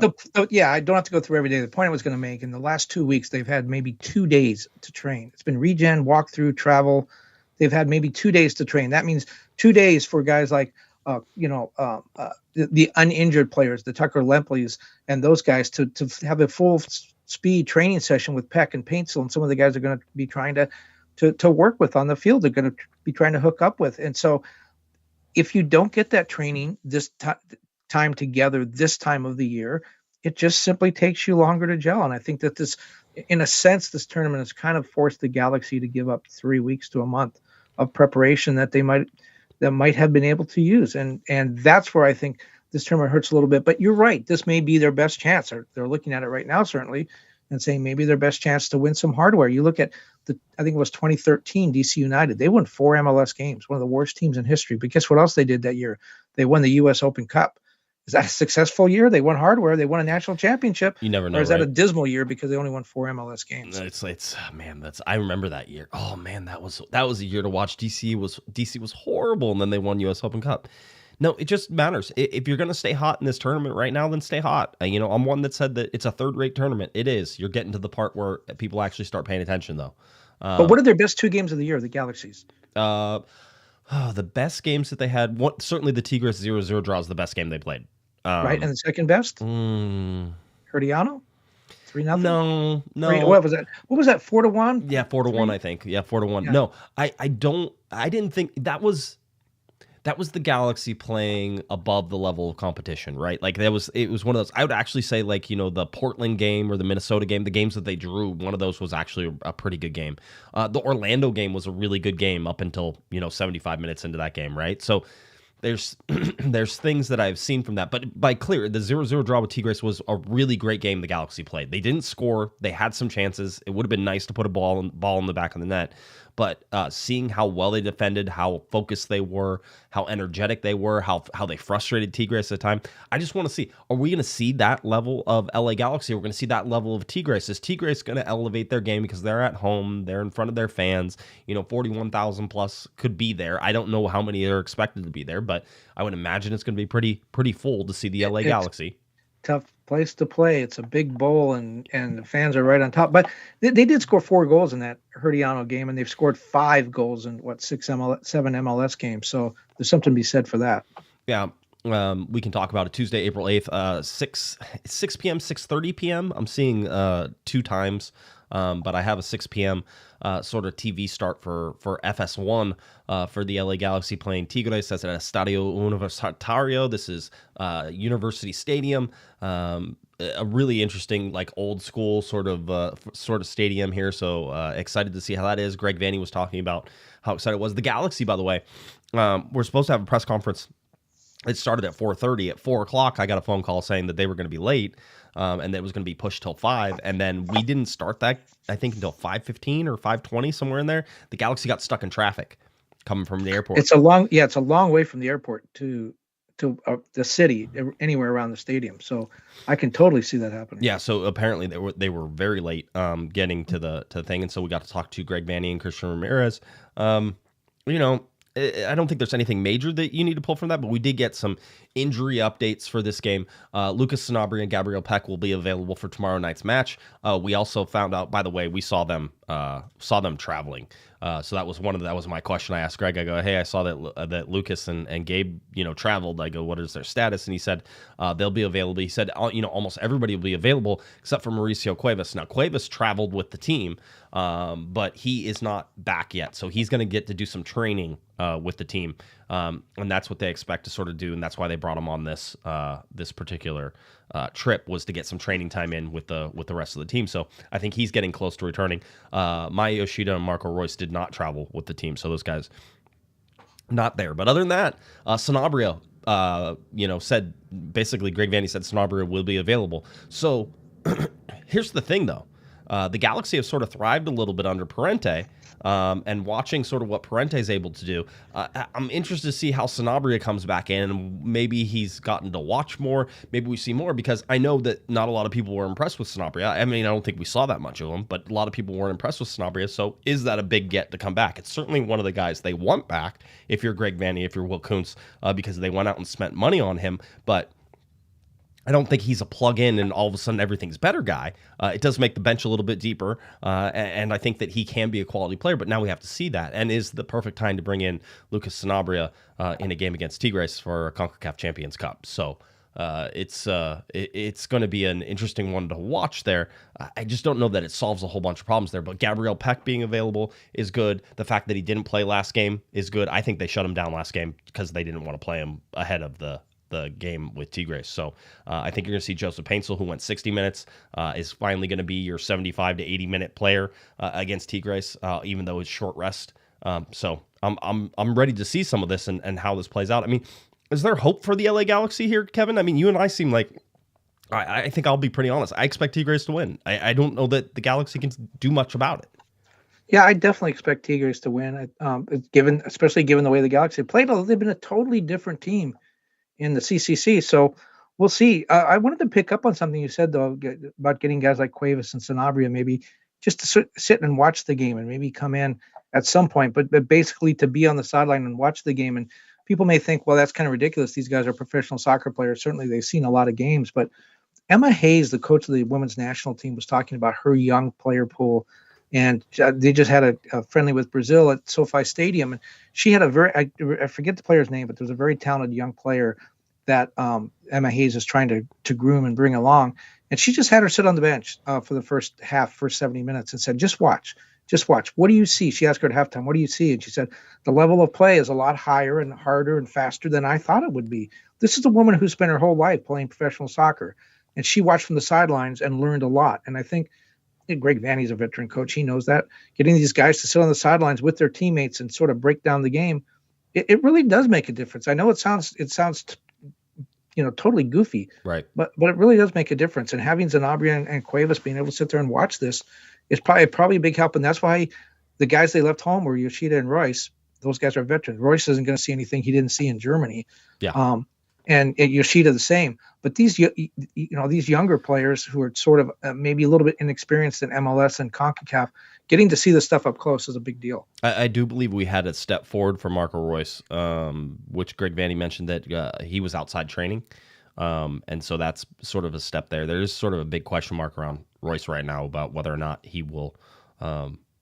Yeah, I don't have to go through every day. The point I was going to make, in the last 2 weeks, they've had maybe 2 days to train. It's been regen, walkthrough, travel. They've had maybe 2 days to train. That means 2 days for guys like, the uninjured players, the Tucker Lempleys, and those guys to have a full speed training session with Peck and Paintsil, and some of the guys are going to be trying to work with on the field. They're going to be trying to hook up with. And so if you don't get that training this time together this time of the year, it just simply takes you longer to gel. And I think that this, in a sense, this tournament has kind of forced the Galaxy to give up 3 weeks to a month of preparation that might have been able to use. And that's where I think this tournament hurts a little bit. But you're right. This may be their best chance. They're looking at it right now, certainly, and saying maybe their best chance to win some hardware. You look at I think it was 2013 DC United. They won 4 MLS games, one of the worst teams in history. But guess what else they did that year? They won the U.S. Open Cup. Is that a successful year? They won hardware. They won a national championship. You never know. Or is that a dismal year because they only won 4 MLS games? It's man. I remember that year. Oh man, that was a year to watch. DC was horrible, and then they won U.S. Open Cup. No, it just matters. If you're going to stay hot in this tournament right now, then stay hot. I'm one that said that it's a third-rate tournament. It is. You're getting to the part where people actually start paying attention, though. But what are their best 2 games of the year, the Galaxies? The best games that they had, certainly the Tigres 0-0 draw is the best game they played. Right, and the second best? Herediano? 3-0? No. What was that? What was that, 4-1? Yeah, 4-1, I think. Yeah, 4-1. Yeah. No, I didn't think that was the Galaxy playing above the level of competition, right? Like it was one of those. I would actually say the Portland game or the Minnesota game, the games that they drew, one of those was actually a pretty good game. The Orlando game was a really good game up until 75 minutes into that game, right? So there's things that I've seen from that, but by clear, the 0-0 draw with Tigres was a really great game the Galaxy played. They didn't score. They had some chances. It would have been nice to put a ball in the back of the net. But seeing how well they defended, how focused they were, how energetic they were, how they frustrated Tigres at the time, I just want to see, are we going to see that level of LA Galaxy? We're going to see that level of Tigres. Is Tigres going to elevate their game because they're at home, they're in front of their fans, 41,000 plus could be there. I don't know how many are expected to be there, but I would imagine it's going to be pretty full to see the LA Galaxy. Tough place to play. It's a big bowl, and the fans are right on top. But they did score 4 goals in that Herediano game, and they've scored 5 goals in 7 MLS games. So there's something to be said for that. Yeah. We can talk about it Tuesday, April 8th, 6 p.m., 6:30 p.m. I'm seeing 2 times, but I have a 6 p.m. Sort of TV start for FS1 for the LA Galaxy playing Tigres. That's at Estadio Universitario. This is University Stadium. A really interesting, old school sort of stadium here. So excited to see how that is. Greg Vanney was talking about how excited it was. The Galaxy, by the way, we're supposed to have a press conference. It started at 4:30. At 4 o'clock, I got a phone call saying that they were going to be late, and that it was going to be pushed till 5. And then we didn't start that, I think, until 5:15 or 5:20, somewhere in there. The Galaxy got stuck in traffic coming from the airport. It's a long way from the airport to the city, anywhere around the stadium. So I can totally see that happening. Yeah. So apparently they were very late getting to the thing, and so we got to talk to Greg Vanney and Christian Ramirez. I don't think there's anything major that you need to pull from that, but we did get some injury updates for this game. Lucas Sanabria and Gabriel Peck will be available for tomorrow night's match. We also found out, by the way, we saw them traveling So that was my question. I asked Greg. I go, hey, I saw that Lucas and Gabe, traveled. I go, what is their status? And he said they'll be available. He said, almost everybody will be available except for Mauricio Cuevas. Now Cuevas traveled with the team, but he is not back yet. So he's going to get to do some training with the team, and that's what they expect to sort of do, and that's why they brought him on this particular trip, was to get some training time in with the rest of the team. So I think he's getting close to returning. Maya Yoshida and Marco Royce did not travel with the team, so those guys not there. But other than that, Sanabria, said basically Greg Vanney said Sanabria will be available. So here's the thing, though. The Galaxy have sort of thrived a little bit under Parente, and watching sort of what Parente is able to do. I'm interested to see how Sanabria comes back in, and maybe he's gotten to watch more. Maybe we see more, because I know that not a lot of people were impressed with Sanabria. I mean, I don't think we saw that much of him, but a lot of people weren't impressed with Sanabria. So is that a big get to come back? It's certainly one of the guys they want back if you're Greg Vanney, if you're Will Kuntz, because they went out and spent money on him. But I don't think he's a plug-in and all of a sudden everything's better guy. It does make the bench a little bit deeper, and I think that he can be a quality player, but now we have to see that. And is the perfect time to bring in Lucas Sanabria in a game against Tigres for a Concacaf Champions Cup. So it's going to be an interesting one to watch there. I just don't know that it solves a whole bunch of problems there, but Gabriel Peck being available is good. The fact that he didn't play last game is good. I think they shut him down last game because they didn't want to play him ahead of the game with Tigres. So I think you're going to see Joseph Paintsil, who went 60 minutes, is finally going to be your 75 to 80-minute player against Tigres, even though it's short rest. So I'm ready to see some of this and how this plays out. I mean, is there hope for the LA Galaxy here, Kevin? I mean, you and I seem like, I think I'll be pretty honest. I expect Tigres to win. I don't know that the Galaxy can do much about it. Yeah, I definitely expect Tigres to win. Especially given the way the Galaxy played, although they've been a totally different team in the CCC. So we'll see. I wanted to pick up on something you said, though, about getting guys like Cuevas and Sanabria maybe just to sit and watch the game and maybe come in at some point, but basically to be on the sideline and watch the game. And people may think, well, that's kind of ridiculous. These guys are professional soccer players. Certainly they've seen a lot of games. But Emma Hayes, the coach of the women's national team, was talking about her young player pool. And they just had a friendly with Brazil at SoFi Stadium. And she had I forget the player's name, but there's a very talented young player that Emma Hayes is trying to groom and bring along. And she just had her sit on the bench for the first 70 minutes and said, just watch. What do you see? She asked her at halftime, what do you see? And she said, the level of play is a lot higher and harder and faster than I thought it would be. This is a woman who spent her whole life playing professional soccer. And she watched from the sidelines and learned a lot. And I think Greg Vanney's a veteran coach. He knows that. Getting these guys to sit on the sidelines with their teammates and sort of break down the game, it really does make a difference. I know it sounds totally goofy, right? But it really does make a difference. And having Sanabria and Cuevas being able to sit there and watch this is probably a big help. And that's why the guys they left home were Yoshida and Royce. Those guys are veterans. Royce isn't going to see anything he didn't see in Germany. Yeah. And Yoshida the same. But these younger players who are sort of maybe a little bit inexperienced in MLS and CONCACAF, getting to see this stuff up close is a big deal. I do believe we had a step forward for Marco Royce, which Greg Vanney mentioned that he was outside training. And so that's sort of a step there. There's sort of a big question mark around Royce right now about whether or not he will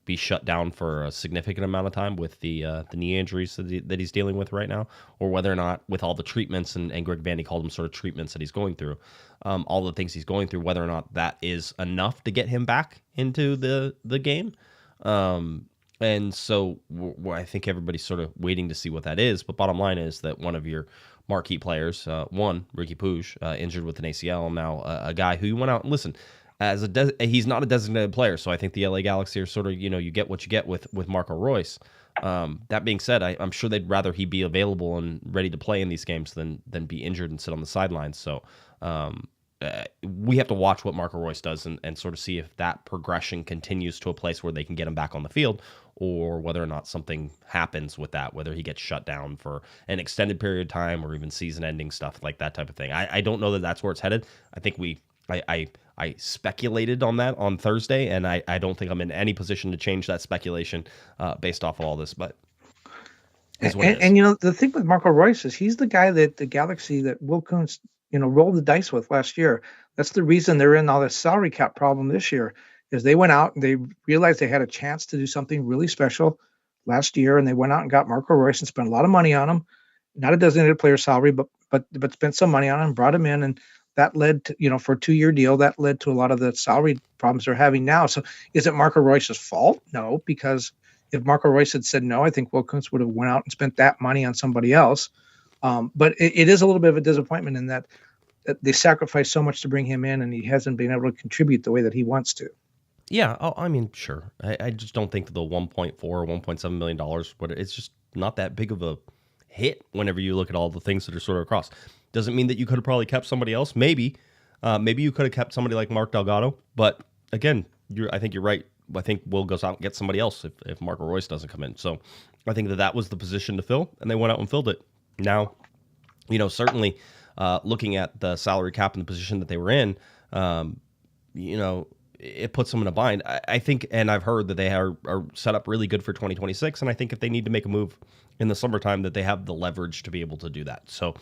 be shut down for a significant amount of time with the knee injuries that he's dealing with right now, or whether or not with all the treatments, and Greg Vanney called them sort of treatments that he's going through, all the things he's going through, whether or not that is enough to get him back into the game. And so I think everybody's sort of waiting to see what that is. But bottom line is that one of your marquee players, Ricky Puig, injured with an ACL, now a guy who went out and listen. He's not a designated player, so I think the LA Galaxy are sort of, you get what you get with Marco Royce. That being said, I'm sure they'd rather he be available and ready to play in these games than be injured and sit on the sidelines. So we have to watch what Marco Royce does and sort of see if that progression continues to a place where they can get him back on the field, or whether or not something happens with that, whether he gets shut down for an extended period of time or even season-ending stuff like that type of thing. I don't know that that's where it's headed. I think I speculated on that on Thursday, and I don't think I'm in any position to change that speculation based off of all this, but the thing with Marco Royce is he's the guy that the Galaxy that Will Kuntz, rolled the dice with last year. That's the reason they're in all this salary cap problem this year, is they went out and they realized they had a chance to do something really special last year, and they went out and got Marco Royce and spent a lot of money on him. Not a designated player salary, but spent some money on him, brought him in, and that led to, for a 2-year deal, that led to a lot of the salary problems they're having now. So is it Marco Royce's fault? No, because if Marco Royce had said no, I think Will Kuntz would have went out and spent that money on somebody else. But it is a little bit of a disappointment in that they sacrificed so much to bring him in, and he hasn't been able to contribute the way that he wants to. Yeah, I mean, sure. I just don't think the $1.4 or $1.7 million, but it's just not that big of a hit whenever you look at all the things that are sort of across. Doesn't mean that you could have probably kept somebody else. Maybe you could have kept somebody like Mark Delgado. But again, I think you're right. I think Will goes out and gets somebody else if Marco Royce doesn't come in. So I think that was the position to fill, and they went out and filled it. Now, certainly looking at the salary cap and the position that they were in, it puts them in a bind. I think, and I've heard that they are set up really good for 2026, and I think if they need to make a move in the summertime, that they have the leverage to be able to do that. So,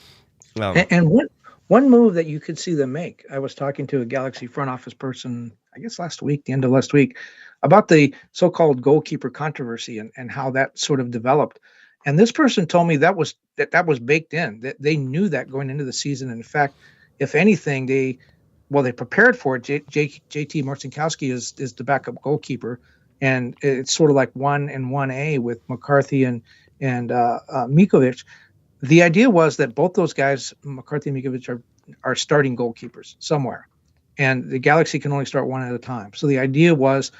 and one move that you could see them make, I was talking to a Galaxy front office person, I guess the end of last week, about the so-called goalkeeper controversy and how that sort of developed. And this person told me that was baked in, that they knew that going into the season. And in fact, if anything, they prepared for it. JT Marcinkowski is the backup goalkeeper, and it's sort of like 1 and 1A with McCarthy and Mikovic. The idea was that both those guys, McCarthy and Mikovic, are starting goalkeepers somewhere, and the Galaxy can only start one at a time. So the idea was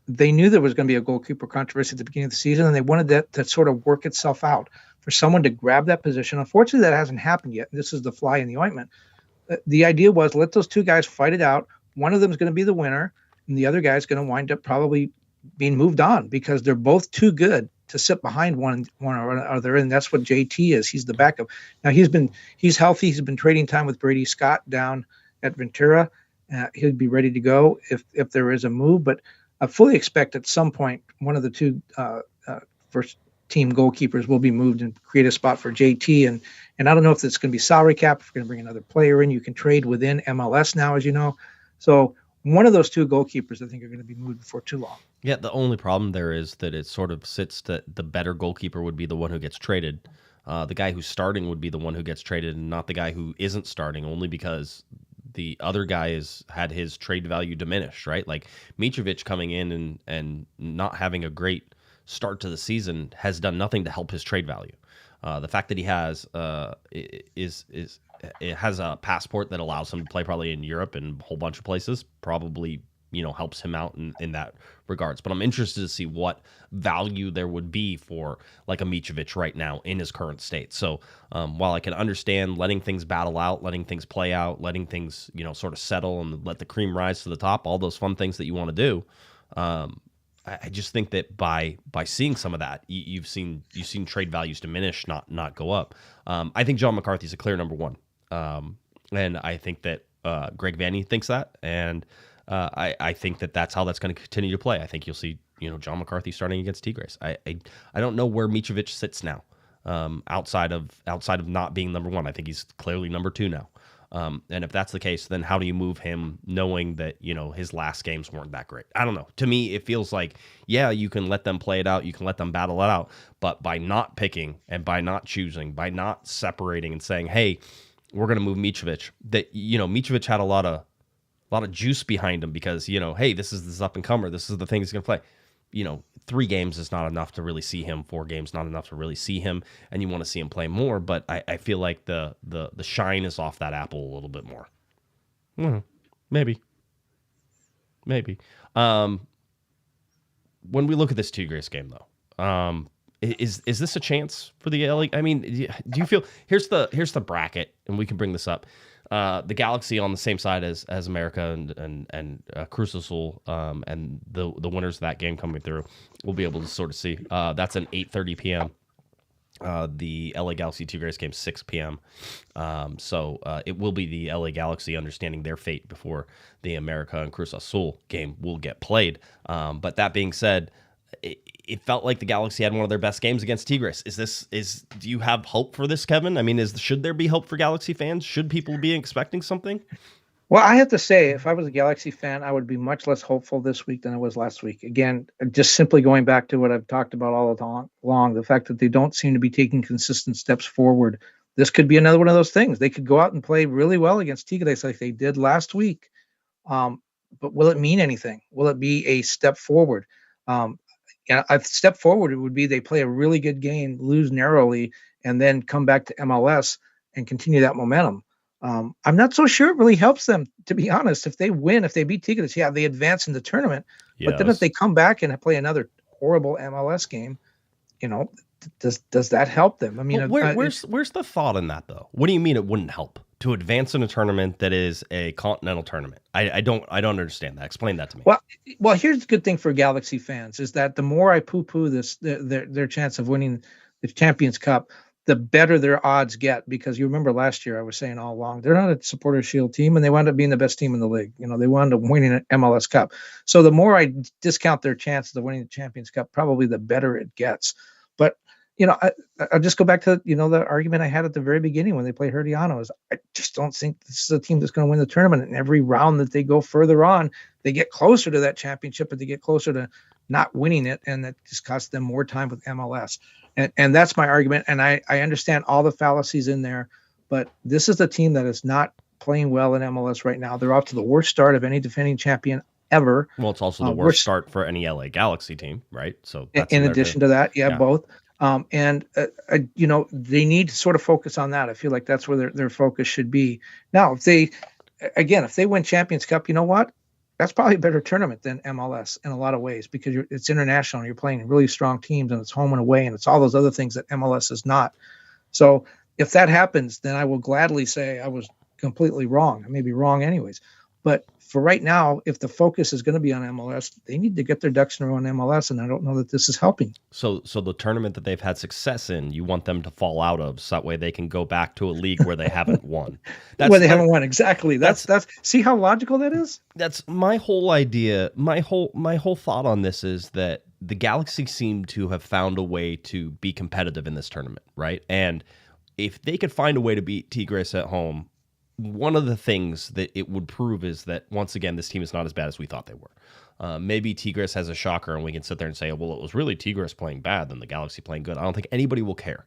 they knew there was going to be a goalkeeper controversy at the beginning of the season, and they wanted that to sort of work itself out for someone to grab that position. Unfortunately, that hasn't happened yet. This is the fly in the ointment. The idea was let those two guys fight it out. One of them is going to be the winner, and the other guy is going to wind up probably being moved on because they're both too good to sit behind one or another, and that's what JT is. He's the backup. Now he's healthy. He's been trading time with Brady Scott down at Ventura. He'll be ready to go if there is a move. But I fully expect at some point one of the two first team goalkeepers will be moved and create a spot for JT. And I don't know if it's going to be salary cap, if we're going to bring another player in. You can trade within MLS now, as you know. So one of those two goalkeepers, I think, are going to be moved before too long. Yeah, the only problem there is that it sort of sits that the better goalkeeper would be the one who gets traded. The guy who's starting would be the one who gets traded and not the guy who isn't starting, only because the other guy has had his trade value diminished, right? Like Mitrovic coming in and not having a great start to the season has done nothing to help his trade value. The fact that he has it has a passport that allows him to play probably in Europe and a whole bunch of places probably helps him out in that regards. But I'm interested to see what value there would be for like a Mitrovic right now in his current state. So while I can understand letting things battle out, letting things play out, letting things sort of settle and let the cream rise to the top, all those fun things that you want to do, I just think that by seeing some of that, you've seen trade values diminish, not go up. I think John McCarthy's a clear number one, and I think that Greg Vanney thinks that, and I think that that's how that's going to continue to play. I think you'll see John McCarthy starting against Tigres. I don't know where Mitrovic sits now, outside of not being number one. I think he's clearly number two now. And if that's the case, then how do you move him knowing that, his last games weren't that great? I don't know. To me, it feels like, yeah, you can let them play it out. You can let them battle it out. But by not picking and by not choosing, by not separating and saying, hey, we're going to move Mitrovic, that, Mitrovic had a lot of juice behind him because, hey, this is this up and comer. This is the thing he's going to play. 3 games is not enough to really see him. 4 games not enough to really see him, and you want to see him play more. But I feel like the shine is off that apple a little bit more. Maybe. When we look at this Tigres game, though, is this a chance for the LA? I mean, do you feel here's the bracket, and we can bring this up. The Galaxy on the same side as America and Cruz Azul, and the winners of that game coming through, we'll be able to sort of see. That's an 8:30 p.m. The LA Galaxy Tigres game 6 p.m. So it will be the LA Galaxy understanding their fate before the America and Cruz Azul game will get played. But that being said, it felt like the Galaxy had one of their best games against Tigres. Do you have hope for this, Kevin? I mean, should there be hope for Galaxy fans? Should people be expecting something? Well, I have to say, if I was a Galaxy fan, I would be much less hopeful this week than I was last week. Again, just simply going back to what I've talked about all along, the fact that they don't seem to be taking consistent steps forward. This could be another one of those things. They could go out and play really well against Tigres like they did last week. But will it mean anything? Will it be a step forward? A step forward, it would be they play a really good game, lose narrowly, and then come back to MLS and continue that momentum. I'm not so sure it really helps them, to be honest. If they win, if they beat Tigres, yeah, they advance in the tournament. But then if they come back and play another horrible MLS game, does that help them? I mean, where's the thought in that though? What do you mean it wouldn't help to advance in a tournament that is a continental tournament? I don't understand that. Explain that to me. Well, here's the good thing for Galaxy fans is that the more I poo-poo this, their chance of winning the Champions Cup, the better their odds get, because you remember last year I was saying all along, they're not a Supporters Shield team, and they wound up being the best team in the league. They wound up winning an MLS Cup. So the more I discount their chances of winning the Champions Cup, probably the better it gets. But I'll just go back to the argument I had at the very beginning when they played Herediano. Is I just don't think this is a team that's going to win the tournament. And every round that they go further on, they get closer to that championship, but they get closer to not winning it, and that just costs them more time with MLS. And that's my argument. And I understand all the fallacies in there, but this is a team that is not playing well in MLS right now. They're off to the worst start of any defending champion ever. Well, it's also the worst start for any LA Galaxy team, right? So that's in addition to that, both. They need to sort of focus on that. I feel like that's where their focus should be. Now, if they win Champions Cup, you know what? That's probably a better tournament than MLS in a lot of ways, because it's international and you're playing really strong teams and it's home and away and it's all those other things that MLS is not. So if that happens, then I will gladly say I was completely wrong. I may be wrong anyways. But for right now, if the focus is going to be on MLS, they need to get their ducks in a row on MLS, and I don't know that this is helping. So the tournament that they've had success in, you want them to fall out of, so that way they can go back to a league where they haven't won. Haven't won, exactly. That's see how logical that is? That's my whole idea. My whole thought on this is that the Galaxy seem to have found a way to be competitive in this tournament, right? And if they could find a way to beat Tigres at home, one of the things that it would prove is that, once again, this team is not as bad as we thought they were. Maybe Tigres has a shocker and we can sit there and say, well, it was really Tigres playing bad than the Galaxy playing good. I don't think anybody will care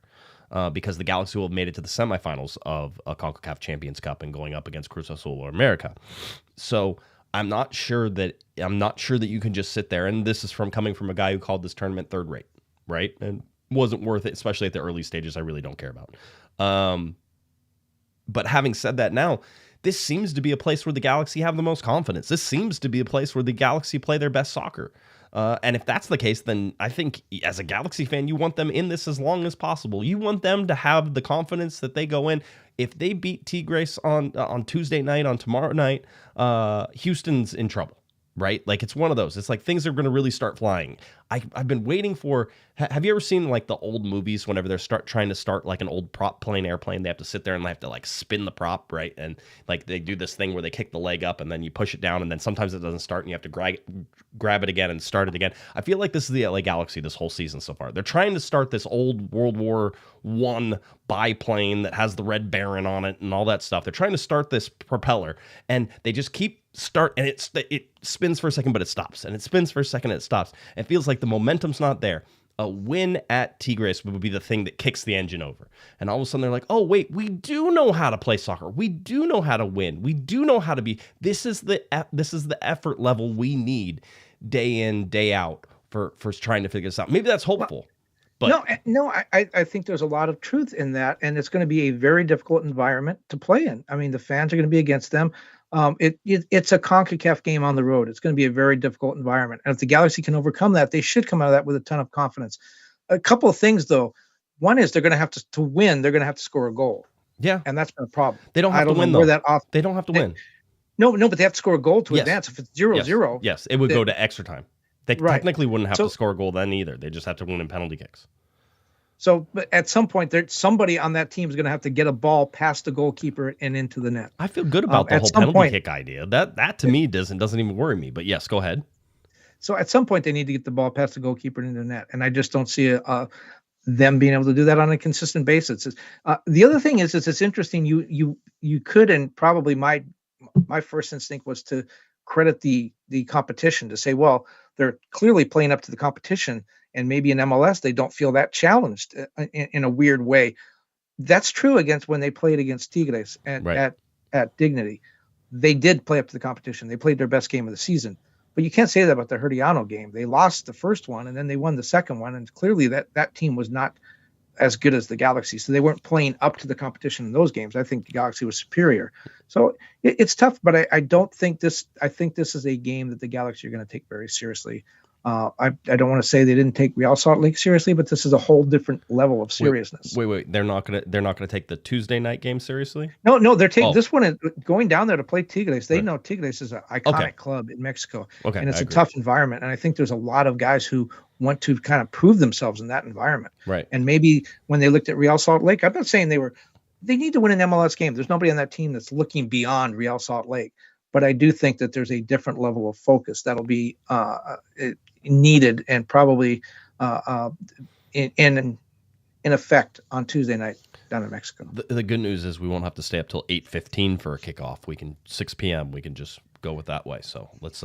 because the Galaxy will have made it to the semifinals of a Concacaf Champions Cup and going up against Cruz Azul or America. So I'm not sure that you can just sit there, and this is coming from a guy who called this tournament third rate, right? And wasn't worth it, especially at the early stages. I really don't care about. But having said that, now, this seems to be a place where the Galaxy have the most confidence. This seems to be a place where the Galaxy play their best soccer. And if that's the case, then I think as a Galaxy fan, you want them in this as long as possible. You want them to have the confidence that they go in. If they beat Tigres on Tuesday night, on tomorrow night, Houston's in trouble. Right? Like, it's one of those. It's like things are going to really start flying. I've been waiting for... Have you ever seen like the old movies whenever they're trying to start like an old prop plane airplane? They have to sit there and they have to like spin the prop, right? And like they do this thing where they kick the leg up and then you push it down and then sometimes it doesn't start and you have to grab it again and start it again. I feel like this is the LA Galaxy this whole season so far. They're trying to start this old World War I biplane that has the Red Baron on it and all that stuff. They're trying to start this propeller and they just keep and it spins for a second, but it stops, and it spins for a second, and it stops. It feels like the momentum's not there. A win at Tigres would be the thing that kicks the engine over. And all of a sudden they're like, oh, wait, we do know how to play soccer. We do know how to win. We do know how to be. This is the effort level we need day in, day out for trying to figure this out. Maybe that's hopeful. But no, I think there's a lot of truth in that, and it's going to be a very difficult environment to play in. I mean, the fans are going to be against them. It's a CONCACAF game on the road. It's going to be a very difficult environment. And if the Galaxy can overcome that, they should come out of that with a ton of confidence. A couple of things, though. One is they're going to have to win. They're going to have to score a goal. Yeah. And that's been a problem. They don't have to win, though. They don't have to win. No, but they have to score a goal to advance. If it's 0-0. Yes, it would go to extra time. They technically wouldn't have to score a goal then either. They just have to win in penalty kicks. So but at some point, somebody on that team is going to have to get a ball past the goalkeeper and into the net. I feel good about the whole penalty kick idea. That to me doesn't even worry me. But yes, go ahead. So at some point, they need to get the ball past the goalkeeper and into the net, and I just don't see them being able to do that on a consistent basis. The other thing is it's interesting. You could and probably might my first instinct was to credit the competition, to say, well, they're clearly playing up to the competition, and maybe in MLS they don't feel that challenged in a weird way. That's true against when they played against Tigres at Dignity. They did play up to the competition. They played their best game of the season. But you can't say that about the Herediano game. They lost the first one, and then they won the second one, and clearly that team was not as good as the Galaxy. So they weren't playing up to the competition in those games. I think the Galaxy was superior. So it's tough, but I don't think this – I think this is a game that the Galaxy are going to take very seriously. I don't want to say they didn't take Real Salt Lake seriously, but this is a whole different level of seriousness. Wait. They're not gonna take the Tuesday night game seriously? No, they're taking this one, going down there to play Tigres. They know Tigres is an iconic club in Mexico, and it's a tough environment. And I think there's a lot of guys who want to kind of prove themselves in that environment. Right. And maybe when they looked at Real Salt Lake, I'm not saying they need to win an MLS game. There's nobody on that team that's looking beyond Real Salt Lake. But I do think that there's a different level of focus that'll be needed and probably in effect on Tuesday night down in Mexico. The good news is we won't have to stay up till 8:15 for a kickoff. We can 6 p.m. We can just go with that way. So let's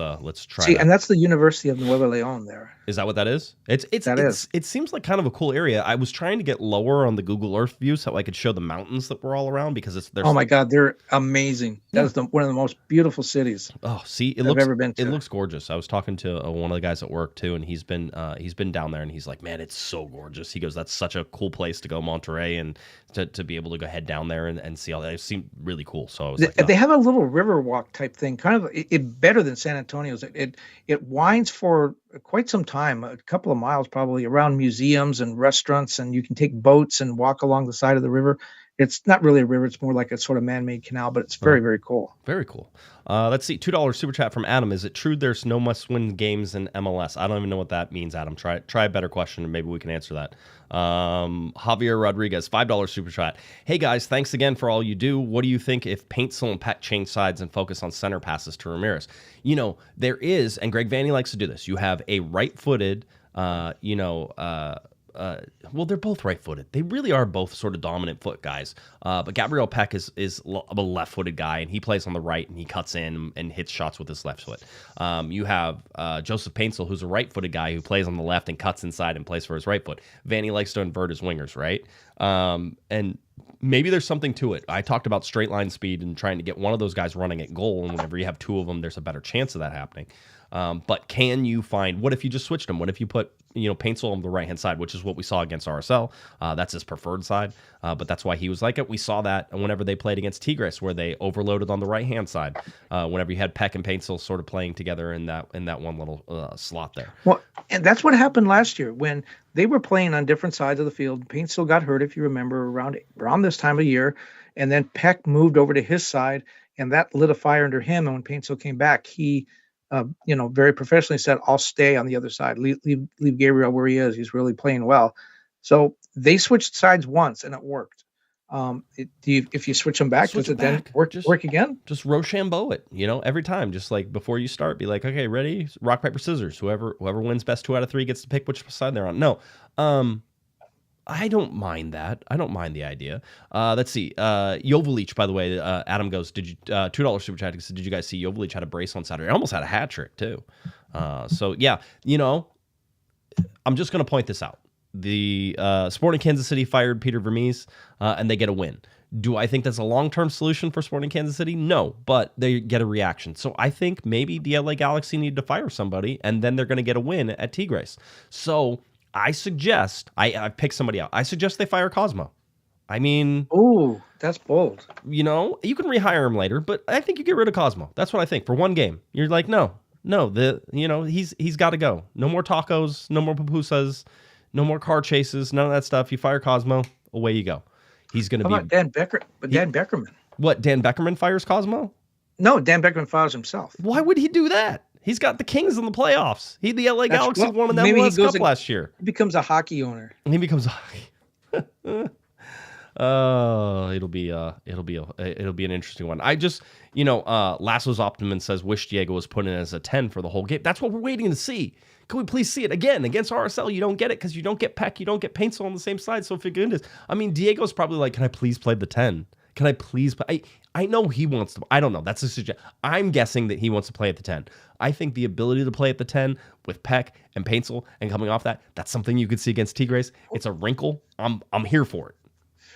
try. See, that. And that's the University of Nuevo León there. Is that what that is? It seems like kind of a cool area. I was trying to get lower on the Google Earth view so I could show the mountains that were all around because there's. Oh my God, they're amazing. That is one of the most beautiful cities. Oh, see, I've ever been to. It looks gorgeous. I was talking to one of the guys at work too, and he's been down there, and he's like, man, it's so gorgeous. He goes, that's such a cool place to go, Monterey, and to be able to go head down there and see all that. It seemed really cool. So I was they have a little river walk type thing, kind of it better than San Antonio's. It winds for quite some time, a couple of miles probably, around museums and restaurants, and you can take boats and walk along the side of the river. It's not really a river; it's more like a sort of man-made canal, but it's very, very cool. Very cool. Let's see, $2 super chat from Adam. Is it true there's no must-win games in MLS? I don't even know what that means, Adam. Try a better question, and maybe we can answer that. Javier Rodriguez, $5 super chat. Hey guys, thanks again for all you do. What do you think if Paintsil and Peck change sides and focus on center passes to Ramirez? There is, and Greg Vanney likes to do this. You have a right-footed, well, they're both right-footed. They really are both sort of dominant foot guys. But Gabriel Peck is a left-footed guy, and he plays on the right, and he cuts in and hits shots with his left foot. You have Joseph Paintsil, who's a right-footed guy who plays on the left and cuts inside and plays for his right foot. Vanney likes to invert his wingers, right? And maybe there's something to it. I talked about straight line speed and trying to get one of those guys running at goal, and whenever you have two of them, there's a better chance of that happening. But can you find, what if you just switched them? What if you put, Paintsil on the right-hand side, which is what we saw against RSL. That's his preferred side, but that's why he was like it. We saw that whenever they played against Tigres, where they overloaded on the right-hand side, whenever you had Peck and Paintsil sort of playing together in that one little slot there. Well, and that's what happened last year when they were playing on different sides of the field. Paintsil got hurt, if you remember, around this time of year, and then Peck moved over to his side, and that lit a fire under him. And when Paintsil came back, he very professionally said, I'll stay on the other side. Leave Gabriel where he is. He's really playing well. So they switched sides once, and it worked. If you switch them back, does it then work again? Just Rochambeau it, every time. Just like before you start, be like, okay, ready? Rock, paper, scissors. Whoever wins best 2 out of 3 gets to pick which side they're on. No. I don't mind that. I don't mind the idea. Let's see. Joveljic, by the way, Adam goes, did you $2 super chat? Did you guys see Joveljic had a brace on Saturday? Almost had a hat trick too. So yeah, I'm just going to point this out. The Sporting Kansas City fired Peter Vermees, and they get a win. Do I think that's a long-term solution for Sporting Kansas City? No, but they get a reaction. So I think maybe the LA Galaxy need to fire somebody, and then they're going to get a win at Tigres. So I suggest, I picked somebody out. I suggest they fire Cosmo. I mean... Ooh, that's bold. You can rehire him later, but I think you get rid of Cosmo. That's what I think. For one game. You're like, no, he's got to go. No more tacos, no more pupusas, no more car chases, none of that stuff. You fire Cosmo, away you go. He's going to be... How about Dan Becker? Dan Beckerman. What, Dan Beckerman fires Cosmo? No, Dan Beckerman fires himself. Why would he do that? He's got the Kings in the playoffs. The LA Galaxy won the MLS Cup last year. He becomes a hockey owner. And he becomes a hockey. It'll be an interesting one. I just, Lasso's Optimum says wish Diego was put in as a 10 for the whole game. That's what we're waiting to see. Can we please see it again against RSL? You don't get it because you don't get Peck, you don't get Paintsil on the same side. So for goodness, I mean, Diego's probably like, can I please play the 10? Can I please play? I know he wants to. I don't know. That's a suggestion. I'm guessing that he wants to play at the 10. I think the ability to play at the 10 with Peck and Paintsil and coming off that's something you could see against Tigres. It's a wrinkle. I'm here for it.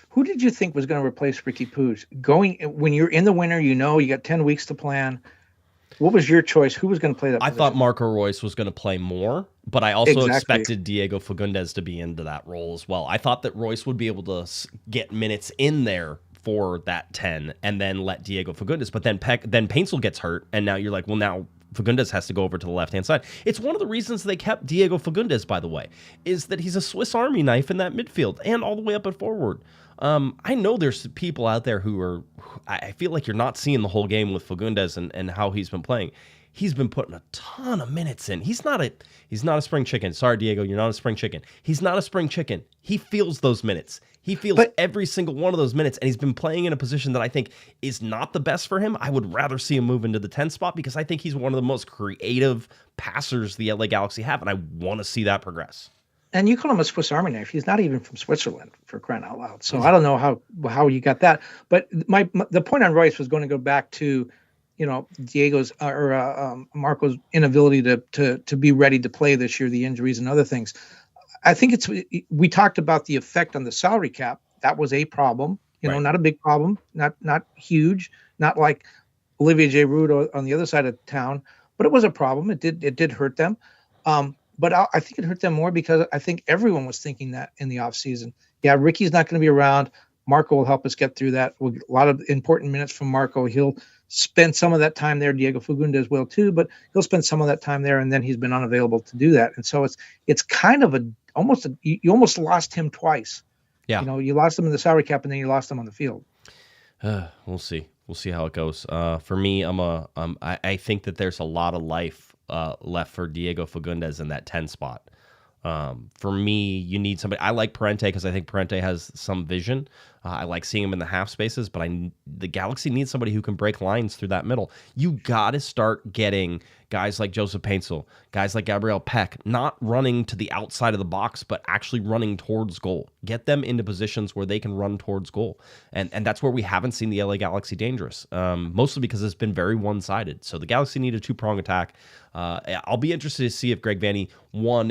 Who did you think was going to replace Ricky Poos? Going when you're in the winter, you got 10 weeks to plan. What was your choice? Who was going to play that position? I thought Marco Royce was going to play more, but I also expected Diego Fagundes to be into that role as well. I thought that Royce would be able to get minutes in there for that 10 and then let Diego Fagundes. But then Paintsil gets hurt, and now you're like, well, now Fagundes has to go over to the left-hand side. It's one of the reasons they kept Diego Fagundes, by the way, is that he's a Swiss Army knife in that midfield and all the way up and forward. I know there's people out there I feel like you're not seeing the whole game with Fagundes and how he's been playing. He's been putting a ton of minutes in. He's not a spring chicken. Sorry, Diego, you're not a spring chicken. He's not a spring chicken. He feels those minutes. He feels every single one of those minutes, and he's been playing in a position that I think is not the best for him. I would rather see him move into the 10 spot because I think he's one of the most creative passers the LA Galaxy have, and I want to see that progress. And you call him a Swiss Army knife. He's not even from Switzerland, for crying out loud. So I don't know how you got that. But the point on Royce was going to go back to, Diego's or Marco's inability to be ready to play this year, the injuries and other things. I think we talked about the effect on the salary cap. That was a problem, not a big problem, not huge, not like Olivier Giroud on the other side of town, but it was a problem. It did hurt them. But I think it hurt them more because I think everyone was thinking that in the offseason. Yeah, Ricky's not going to be around. Marco will help us get through that. A lot of important minutes from Marco. He'll spend some of that time there. Diego Fagundes will too, but he'll spend some of that time there, and then he's been unavailable to do that. And so it's kind of you almost lost him twice. Yeah. You lost him in the salary cap, and then you lost him on the field. We'll see. We'll see how it goes. For me, I think that there's a lot of life left for Diego Fagundes in that 10 spot. For me, you need somebody. I like Parente because I think Parente has some vision. I like seeing him in the half spaces, but the Galaxy needs somebody who can break lines through that middle. You got to start getting guys like Joseph Paintsil, guys like Gabriel Peck, not running to the outside of the box, but actually running towards goal. Get them into positions where they can run towards goal. And that's where we haven't seen the LA Galaxy dangerous, mostly because it's been very one-sided. So the Galaxy need a two-prong attack. I'll be interested to see if Greg Vanney,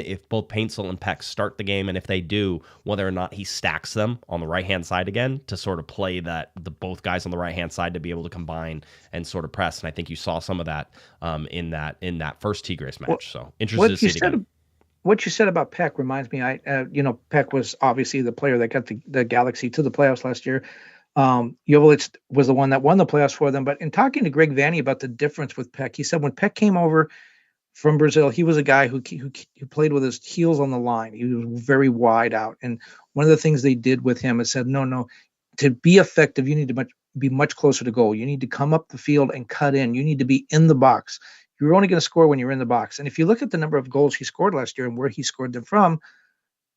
if both Paintsil and Peck start the game, and if they do, whether or not he stacks them on the right-hand side again to sort of play the both guys on the right-hand side to be able to combine and sort of press. And I think you saw some of that in that first Tigres match. So interested to see it again. What you said about Peck reminds me. Peck was obviously the player that got the Galaxy to the playoffs last year. Joveljic was the one that won the playoffs for them. But in talking to Greg Vanney about the difference with Peck, he said when Peck came over from Brazil, he was a guy who played with his heels on the line. He was very wide out. And one of the things they did with him is said, no, to be effective, you need to be much closer to goal. You need to come up the field and cut in. You need to be in the box. You're only going to score when you're in the box. And if you look at the number of goals he scored last year and where he scored them from,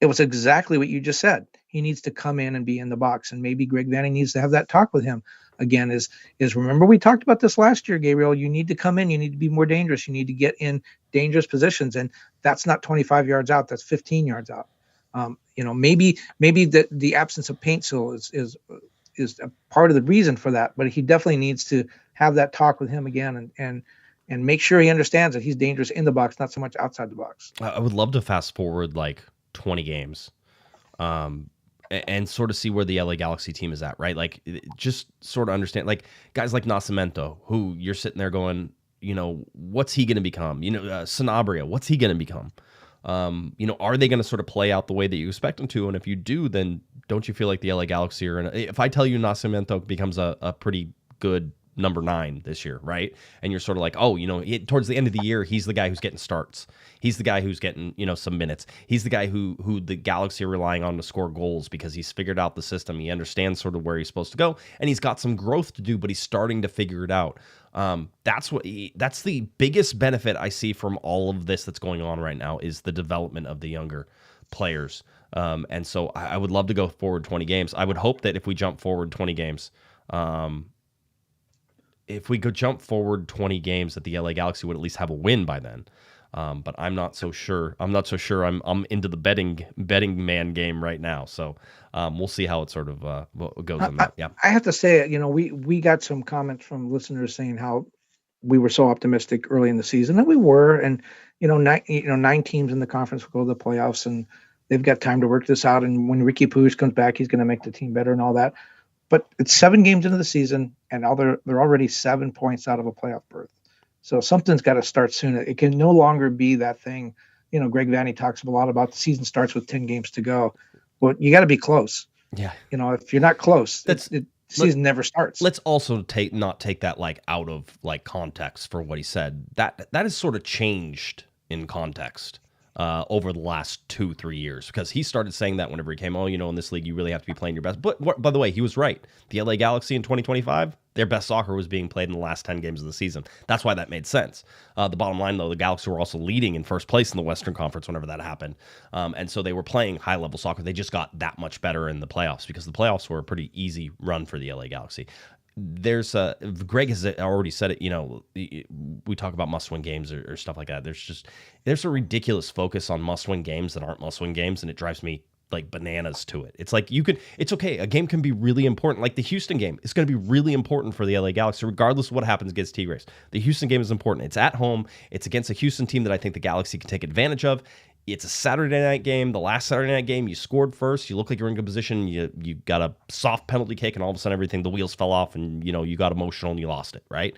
it was exactly what you just said. He needs to come in and be in the box. And maybe Greg Vanney needs to have that talk with him again. Is remember we talked about this last year, Gabriel. You need to come in. You need to be more dangerous. You need to get in dangerous positions. And that's not 25 yards out. That's 15 yards out. Maybe the absence of Paintsil is a part of the reason for that. But he definitely needs to have that talk with him again and make sure he understands that he's dangerous in the box, not so much outside the box. I would love to fast forward like 20 games and sort of see where the LA Galaxy team is at, right? Like just sort of understand, like guys like Nascimento, who you're sitting there going, what's he going to become? Sanabria, what's he going to become? Are they going to sort of play out the way that you expect them to? And if you do, then don't you feel like the LA Galaxy are if I tell you Nascimento becomes a pretty good number 9 this year, right? And you're sort of like, towards the end of the year, he's the guy who's getting starts. He's the guy who's getting, some minutes. He's the guy who the Galaxy are relying on to score goals because he's figured out the system. He understands sort of where he's supposed to go, and he's got some growth to do, but he's starting to figure it out. That's the biggest benefit I see from all of this that's going on right now is the development of the younger players. And so I would love to go forward 20 games. I would hope that if we jump forward 20 games, if we could jump forward 20 games, that the LA Galaxy would at least have a win by then. But I'm not so sure. I'm not so sure. I'm into the betting man game right now. So we'll see how it sort of goes in that. Yeah. I have to say, we got some comments from listeners saying how we were so optimistic early in the season, and we were. And nine teams in the conference will go to the playoffs, and they've got time to work this out. And when Ricky Puig comes back, he's going to make the team better and all that. But it's 7 games into the season, and they're already 7 points out of a playoff berth. So something's got to start soon. It can no longer be that thing. Greg Vanney talks a lot about the season starts with 10 games to go. Well, you got to be close. Yeah. If you're not close, the season never starts. Let's also not take that out of context for what he said. That has sort of changed in context over the last 2-3 years, because he started saying that whenever he came, in this league, you really have to be playing your best. But by the way, he was right. The LA Galaxy in 2025, their best soccer was being played in the last 10 games of the season. That's why that made sense. The bottom line, though, the Galaxy were also leading in first place in the Western Conference whenever that happened. And so they were playing high-level soccer. They just got that much better in the playoffs, because the playoffs were a pretty easy run for the LA Galaxy. Greg has already said it, we talk about must-win games or stuff like that. There's a ridiculous focus on must-win games that aren't must-win games, and it drives me bananas to it. It's it's okay. A game can be really important. Like the Houston game is going to be really important for the LA Galaxy, regardless of what happens against Tigres. The Houston game is important. It's at home. It's against a Houston team that I think the Galaxy can take advantage of. It's a Saturday night game. The last Saturday night game, you scored first. You look like you're in good position. You got a soft penalty kick, and all of a sudden the wheels fell off, and you got emotional and you lost it, right?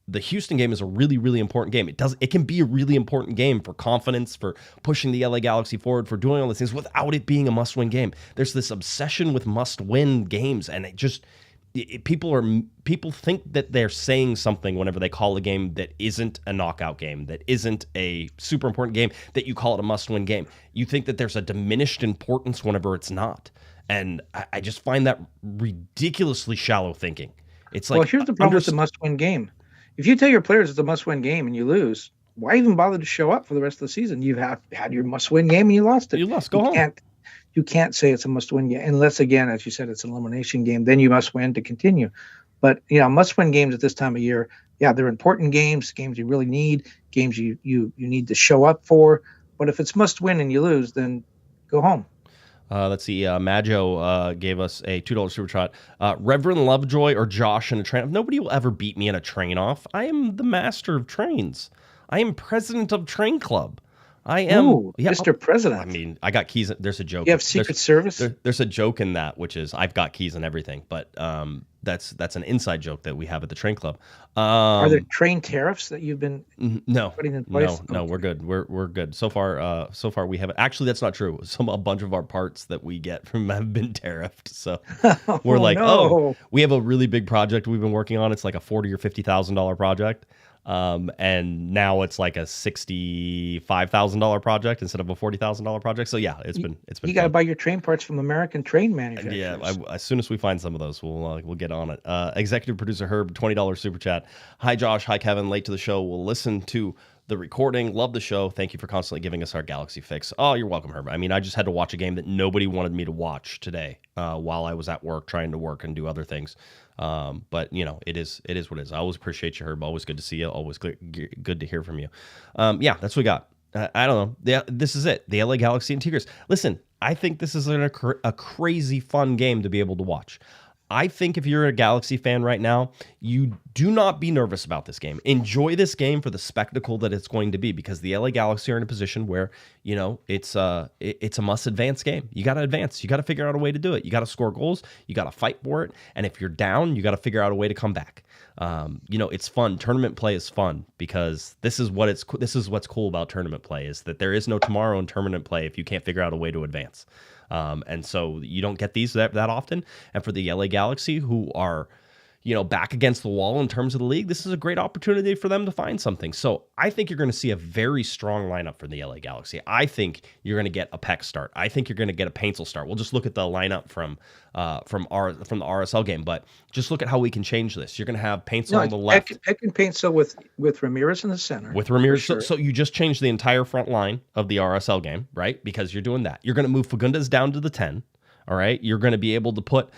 The Houston game is a really, really important game. It can be a really important game for confidence, for pushing the LA Galaxy forward, for doing all these things without it being a must-win game. There's this obsession with must-win games, and people think that they're saying something whenever they call a game that isn't a knockout game, that isn't a super important game, that you call it a must-win game. You think that there's a diminished importance whenever it's not. And I just find that ridiculously shallow thinking. It's well, here's the problem with the must-win game. If you tell your players it's a must-win game and you lose, why even bother to show up for the rest of the season? You have had your must-win game and you lost it. You lost. Go home. You can't say it's a must-win game unless, again, as you said, it's an elimination game. Then you must win to continue. But must-win games at this time of year, they're important games you really need, games you need to show up for. But if it's must-win and you lose, then go home. Let's see. Majo gave us a $2 super chat. Reverend Lovejoy or Josh in a train. Nobody will ever beat me in a train off. I am the master of trains. I am president of Train Club. I am. Ooh, Mr. President. I mean, I got keys. There's a joke. You have Secret Service? There's a joke in that, which is I've got keys and everything. But that's an inside joke that we have at the Train Club. Are there train tariffs that you've been putting in place? No, we're good. We're good. So far we haven't. Actually, that's not true. A bunch of our parts that we get from have been tariffed. So we're we have a really big project we've been working on. It's like a $40,000 or $50,000 project. And now it's like a $65,000 project instead of a $40,000 project. So yeah, it's been. You got to buy your train parts from American train manufacturers. Yeah, as soon as we find some of those, we'll get on it. Executive producer Herb, $20 super chat. Hi Josh, hi Kevin. Late to the show. We'll listen to the recording. Love the show. Thank you for constantly giving us our Galaxy fix. Oh, you're welcome, Herb. I mean, I just had to watch a game that nobody wanted me to watch today while I was at work trying to work and do other things. But it is what it is. I always appreciate you, Herb. Always good to see you. Always good to hear from you. Yeah, that's what we got. I don't know. This is it. The LA Galaxy and Tigres. Listen, I think this is a crazy fun game to be able to watch. I think if you're a Galaxy fan right now, you do not be nervous about this game. Enjoy this game for the spectacle that it's going to be, because the LA Galaxy are in a position where, it's a must-advance game. You got to advance. You got to figure out a way to do it. You got to score goals. You got to fight for it. And if you're down, you got to figure out a way to come back. It's fun. Tournament play is fun, because this is what's cool about tournament play, is that there is no tomorrow in tournament play if you can't figure out a way to advance. And so you don't get these that often. And for the LA Galaxy, who are, back against the wall in terms of the league, this is a great opportunity for them to find something. So I think you're going to see a very strong lineup for the LA Galaxy. I think you're going to get a Peck start. I think you're going to get a Paintsil start. We'll just look at the lineup from the RSL game, but just look at how we can change this. You're going to have Paintsil on the left. Peck and Paintsil with Ramirez in the center. With Ramirez. Sure. So you just changed the entire front line of the RSL game, right? Because you're doing that. You're going to move Fagundes down to the 10. All right. You're going to be able to put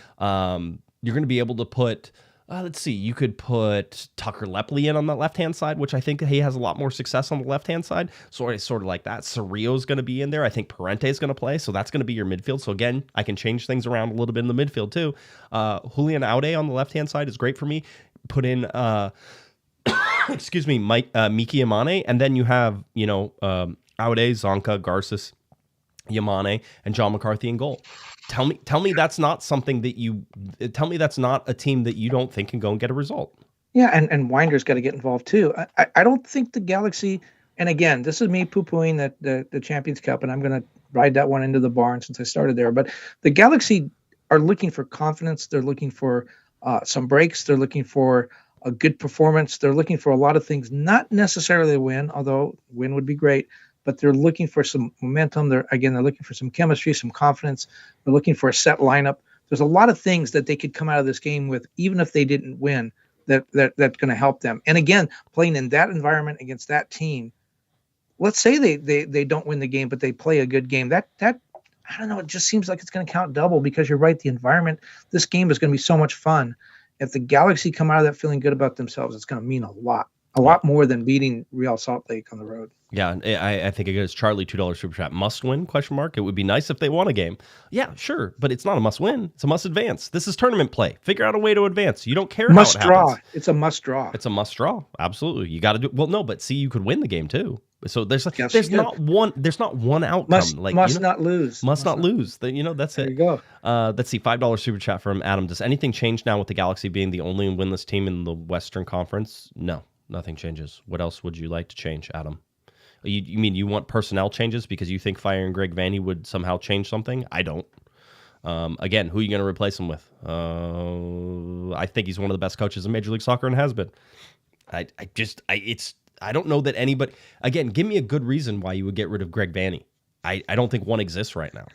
Let's see. You could put Tucker Lepley in on the left-hand side, which I think he has a lot more success on the left-hand side. Sort of like that. Cerrillo's going to be in there. I think Parente's going to play, so that's going to be your midfield. So again, I can change things around a little bit in the midfield too. Julian Aude on the left-hand side is great for me. Put in, excuse me, Miki Yamane, and then you have, Aude, Zonka, Garces, Yamane, and John McCarthy in goal. Tell me that's not something that tell me that's not a team that you don't think can go and get a result. Yeah, and Winder's got to get involved too. I don't think the Galaxy, and again, this is me poo-pooing the Champions Cup, and I'm going to ride that one into the barn since I started there. But the Galaxy are looking for confidence. They're looking for some breaks. They're looking for a good performance. They're looking for a lot of things, not necessarily a win, although win would be great. But they're looking for some momentum. They're looking for some chemistry, some confidence. They're looking for a set lineup. There's a lot of things that they could come out of this game with, even if they didn't win, that's going to help them. And again, playing in that environment against that team, let's say they don't win the game, but they play a good game. That I don't know. It just seems like it's going to count double because you're right. The environment, this game is going to be so much fun. If the Galaxy come out of that feeling good about themselves, it's going to mean a lot more than beating Real Salt Lake on the road. Yeah, I think it goes Charlie $2 super chat. Must win? ? It would be nice if they won a game. Yeah, sure, but it's not a must win. It's a must advance. This is tournament play. Figure out a way to advance. You don't care must how it draw. happens. It's a must draw. It's a must draw. Absolutely, you got to do. Well, no, but see, you could win the game too. So there's not one outcome. Must not lose. Must not lose. That's there it. There you go. Let's see. $5 super chat from Adam. Does anything change now with the Galaxy being the only winless team in the Western Conference? No, nothing changes. What else would you like to change, Adam? You mean you want personnel changes because you think firing Greg Vanney would somehow change something? I don't. Again, who are you going to replace him with? I think he's one of the best coaches in Major League Soccer and has been. I don't know that anybody. Again, give me a good reason why you would get rid of Greg Vanney. I don't think one exists right now.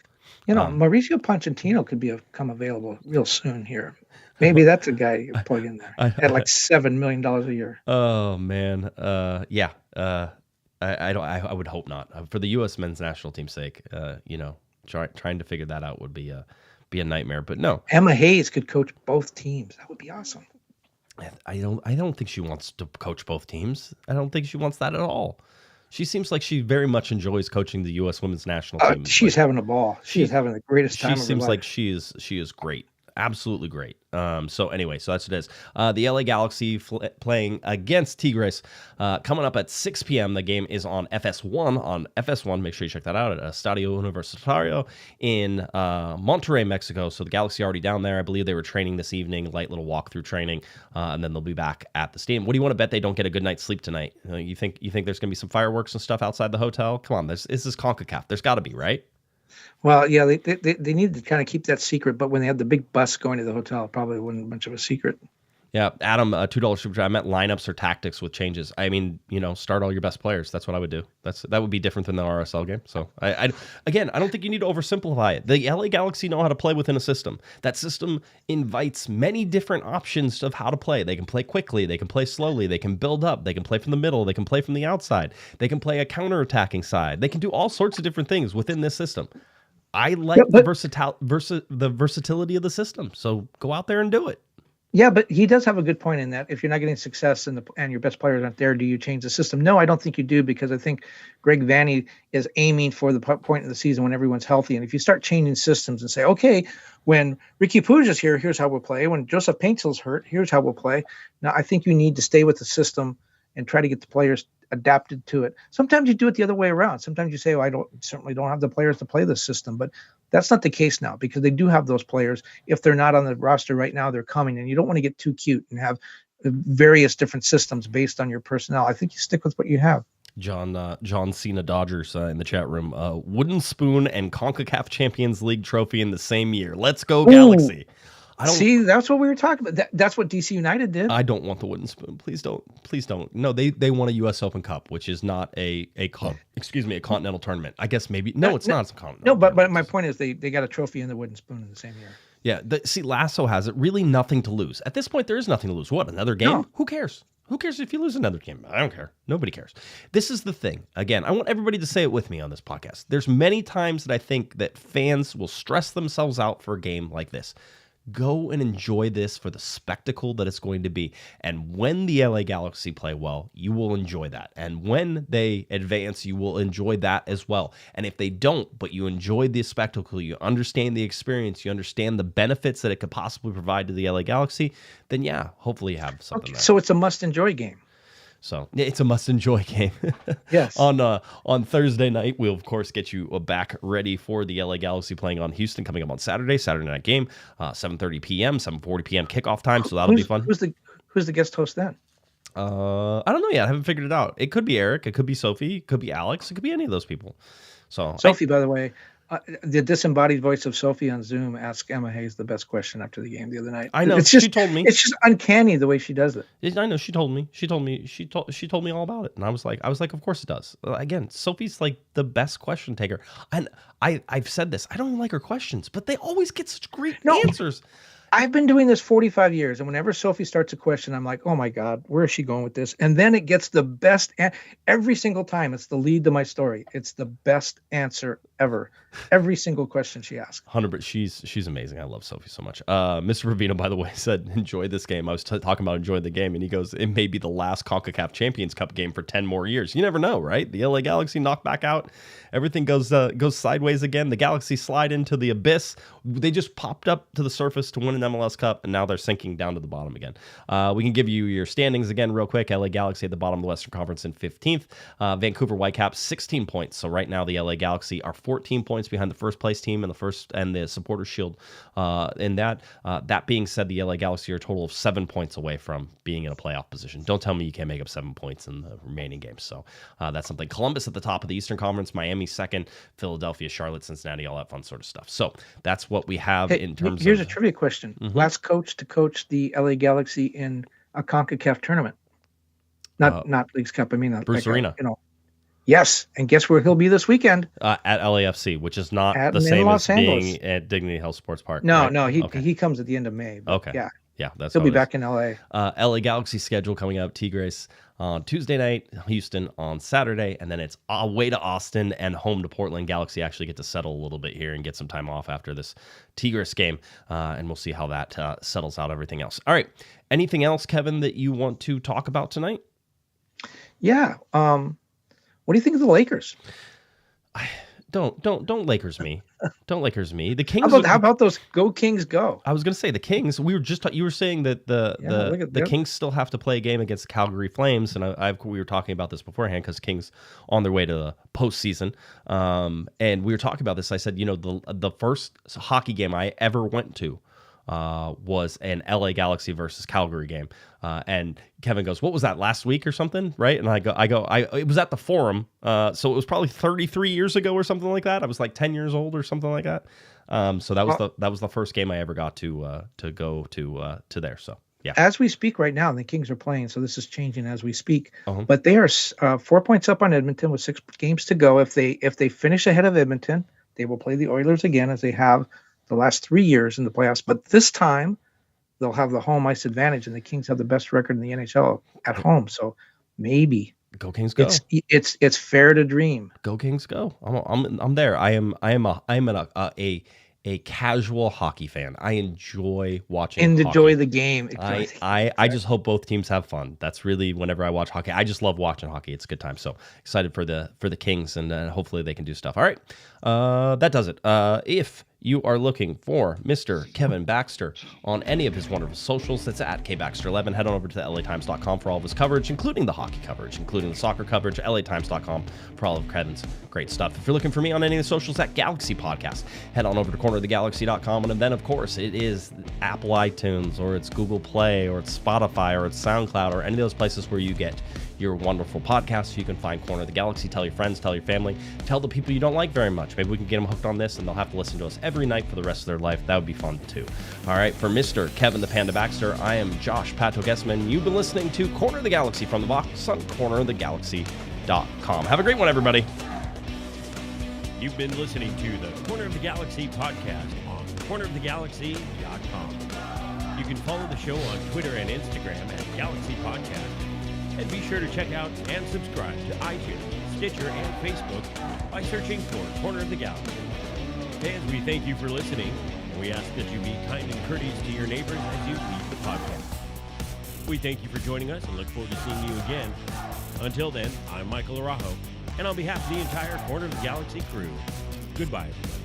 Mauricio Pochettino could become available real soon here. Maybe that's a guy you plug in there at like $7 million a year. Oh man, yeah. I would hope not. For the U.S. men's national team's sake, trying to figure that out would be a nightmare. But no, Emma Hayes could coach both teams. That would be awesome. I don't think she wants to coach both teams. I don't think she wants that at all. She seems like she very much enjoys coaching the U.S. women's national team. She's having a ball. She's having the greatest time of her life. She seems like she is great. Absolutely great. So that's what it is. The LA Galaxy playing against Tigres coming up at 6 p.m. The game is on FS1. Make sure you check that out at Estadio Universitario in Monterey, Mexico. So the Galaxy already down there. I believe they were training this evening, light little walkthrough training, and then they'll be back at the stadium. What do you want to bet they don't get a good night's sleep tonight? You think there's going to be some fireworks and stuff outside the hotel? Come on, this is CONCACAF. There's got to be, right? Well, yeah, they need to kind of keep that secret, but when they had the big bus going to the hotel, it probably wasn't much of a secret. Yeah, Adam, $2 super chat. I meant lineups or tactics with changes. I mean, start all your best players. That's what I would do. That would be different than the RSL game. So I don't think you need to oversimplify it. The LA Galaxy know how to play within a system. That system invites many different options of how to play. They can play quickly. They can play slowly. They can build up. They can play from the middle. They can play from the outside. They can play a counter-attacking side. They can do all sorts of different things within this system. I like the versatility of the system. So go out there and do it. Yeah, but he does have a good point in that if you're not getting success and your best players aren't there, do you change the system? No, I don't think you do, because I think Greg Vanney is aiming for the point of the season when everyone's healthy. And if you start changing systems and say, okay, when Ricky Puig is here, here's how we'll play. When Joseph Paintsil's hurt, here's how we'll play. Now, I think you need to stay with the system and try to get the players adapted to it. Sometimes you do it the other way around. Sometimes you say, I certainly don't have the players to play this system, but that's not the case now, because they do have those players. If they're not on the roster right now, they're coming, and you don't want to get too cute and have various different systems based on your personnel. I think you stick with what you have. John Cena Dodgers in the chat room. Wooden spoon and CONCACAF Champions League trophy in the same year. Let's go Galaxy. See, that's what we were talking about. That's what DC United did. I don't want the wooden spoon. Please don't. No, they won a U.S. Open Cup, which is not a continental tournament. I guess maybe it's not a continental. No, but my point is they got a trophy and the wooden spoon in the same year. Yeah, Lasso has it. Really nothing to lose. At this point, there is nothing to lose. What, another game? No. Who cares? Who cares if you lose another game? I don't care. Nobody cares. This is the thing. Again, I want everybody to say it with me on this podcast. There's many times that I think that fans will stress themselves out for a game like this. Go and enjoy this for the spectacle that it's going to be. And when the LA Galaxy play well, you will enjoy that. And when they advance, you will enjoy that as well. And if they don't, but you enjoy the spectacle, you understand the experience, you understand the benefits that it could possibly provide to the LA Galaxy, then yeah, hopefully you have something Okay, there. so it's a must-enjoy game. So it's a must-enjoy game. Yes. On Thursday night, we'll, of course, get you back ready for the LA Galaxy playing on Houston coming up on Saturday night game, 7:30 p.m., 7:40 p.m. kickoff time, so that'll be fun. Who's the guest host then? I don't know yet. I haven't figured it out. It could be Eric. It could be Sophie. It could be Alex. It could be any of those people. So Sophie, by the way, the disembodied voice of Sophie on Zoom asked Emma Hayes the best question after the game the other night. I know. She told me. It's just uncanny the way she does it. I know. She told me. She told me all about it, and I was like, of course it does. Again, Sophie's like the best question taker, and I've said this. I don't even like her questions, but they always get such great answers. I've been doing this 45 years, and whenever Sophie starts a question, I'm like, oh my God, where is she going with this? And then it gets the best every single time. It's the lead to my story. It's the best answer ever. Every single question she asks. 100%. She's amazing. I love Sophie so much. Mr. Ravino, by the way, said enjoy this game. I was talking about enjoying the game, and he goes, it may be the last Concacaf Champions Cup game for 10 more years. You never know, right? The LA Galaxy knocked back out. Everything goes sideways again. The Galaxy slide into the abyss. They just popped up to the surface to win an MLS Cup, and now they're sinking down to the bottom again. We can give you your standings again real quick. LA Galaxy at the bottom of the Western Conference in 15th. Vancouver Whitecaps 16 points. So right now the LA Galaxy are 14 points behind the first place team and the Supporters Shield. In that being said, the LA Galaxy are a total of 7 points away from being in a playoff position. Don't tell me you can't make up 7 points in the remaining games. So that's something. Columbus at the top of the Eastern Conference, Miami second, Philadelphia, Charlotte, Cincinnati, all that fun sort of stuff. So that's what we have in terms of... Here's a trivia question. Last coach to coach the LA Galaxy in a CONCACAF tournament. Not Leagues Cup. I mean, Bruce Arena. Yes, and guess where he'll be this weekend? At LAFC, which is not the same as being at Dignity Health Sports Park. No, right? no, he comes at the end of May. Okay. Yeah, that's he'll be back in LA. LA Galaxy schedule coming up: Tigres on Tuesday night, Houston on Saturday, and then it's away to Austin and home to Portland. Galaxy actually get to settle a little bit here and get some time off after this Tigres game, and we'll see how that settles out everything else. All right, anything else, Kevin, that you want to talk about tonight? Yeah. What do you think of the Lakers? Don't Lakers me. Don't Lakers me. The Kings. How about those Go Kings Go? I was going to say the Kings. We were just you were saying that the Kings still have to play a game against the Calgary Flames, and we were talking about this beforehand because Kings on their way to the postseason. And we were talking about this. I said, the first hockey game I ever went to was an LA Galaxy versus Calgary game. And Kevin goes, what was that, last week or something? Right. And I go, it was at the Forum. So it was probably 33 years ago or something like that. I was like 10 years old or something like that. So that was the first game I ever got to go to there. So yeah. As we speak right now, the Kings are playing, so this is changing as we speak. But they are 4 points up on Edmonton with 6 games to go. If they finish ahead of Edmonton, they will play the Oilers again as they have the last 3 years in the playoffs. But this time, they'll have the home ice advantage, and the Kings have the best record in the NHL at home. So maybe Go Kings go. It's fair to dream. Go Kings go. I'm there. I am a casual hockey fan. I enjoy watching And hockey. enjoy the game. Exactly. I just hope both teams have fun. That's really whenever I watch hockey. I just love watching hockey. It's a good time. So excited for the Kings, and hopefully they can do stuff. All right, that does it. If you are looking for Mr. Kevin Baxter on any of his wonderful socials, that's at KBaxter11. Head on over to the LATimes.com for all of his coverage, including the hockey coverage, including the soccer coverage, LATimes.com for all of Kevin's great stuff. If you're looking for me on any of the socials, at Galaxy Podcast, head on over to cornerofthegalaxy.com. And then, of course, it is Apple iTunes, or it's Google Play, or it's Spotify, or it's SoundCloud, or any of those places where you get your wonderful podcasts. You can find Corner of the Galaxy. Tell your friends, tell your family, tell the people you don't like very much. Maybe we can get them hooked on this, and they'll have to listen to us every night for the rest of their life. That would be fun too. All right, for Mr. Kevin the Panda Baxter, I am Josh Pato Guesman. You've been listening to Corner of the Galaxy from the box on cornerofthegalaxy.com. Have a great one, everybody. You've been listening to the Corner of the Galaxy podcast on cornerofthegalaxy.com. You can follow the show on Twitter and Instagram at Galaxy Podcast. And be sure to check out and subscribe to iTunes, Stitcher, and Facebook by searching for Corner of the Galaxy. And we thank you for listening. and we ask that you be kind and courteous to your neighbors as you leave the podcast. We thank you for joining us and look forward to seeing you again. Until then, I'm Michael Araujo, and on behalf of the entire Corner of the Galaxy crew, goodbye, everybody.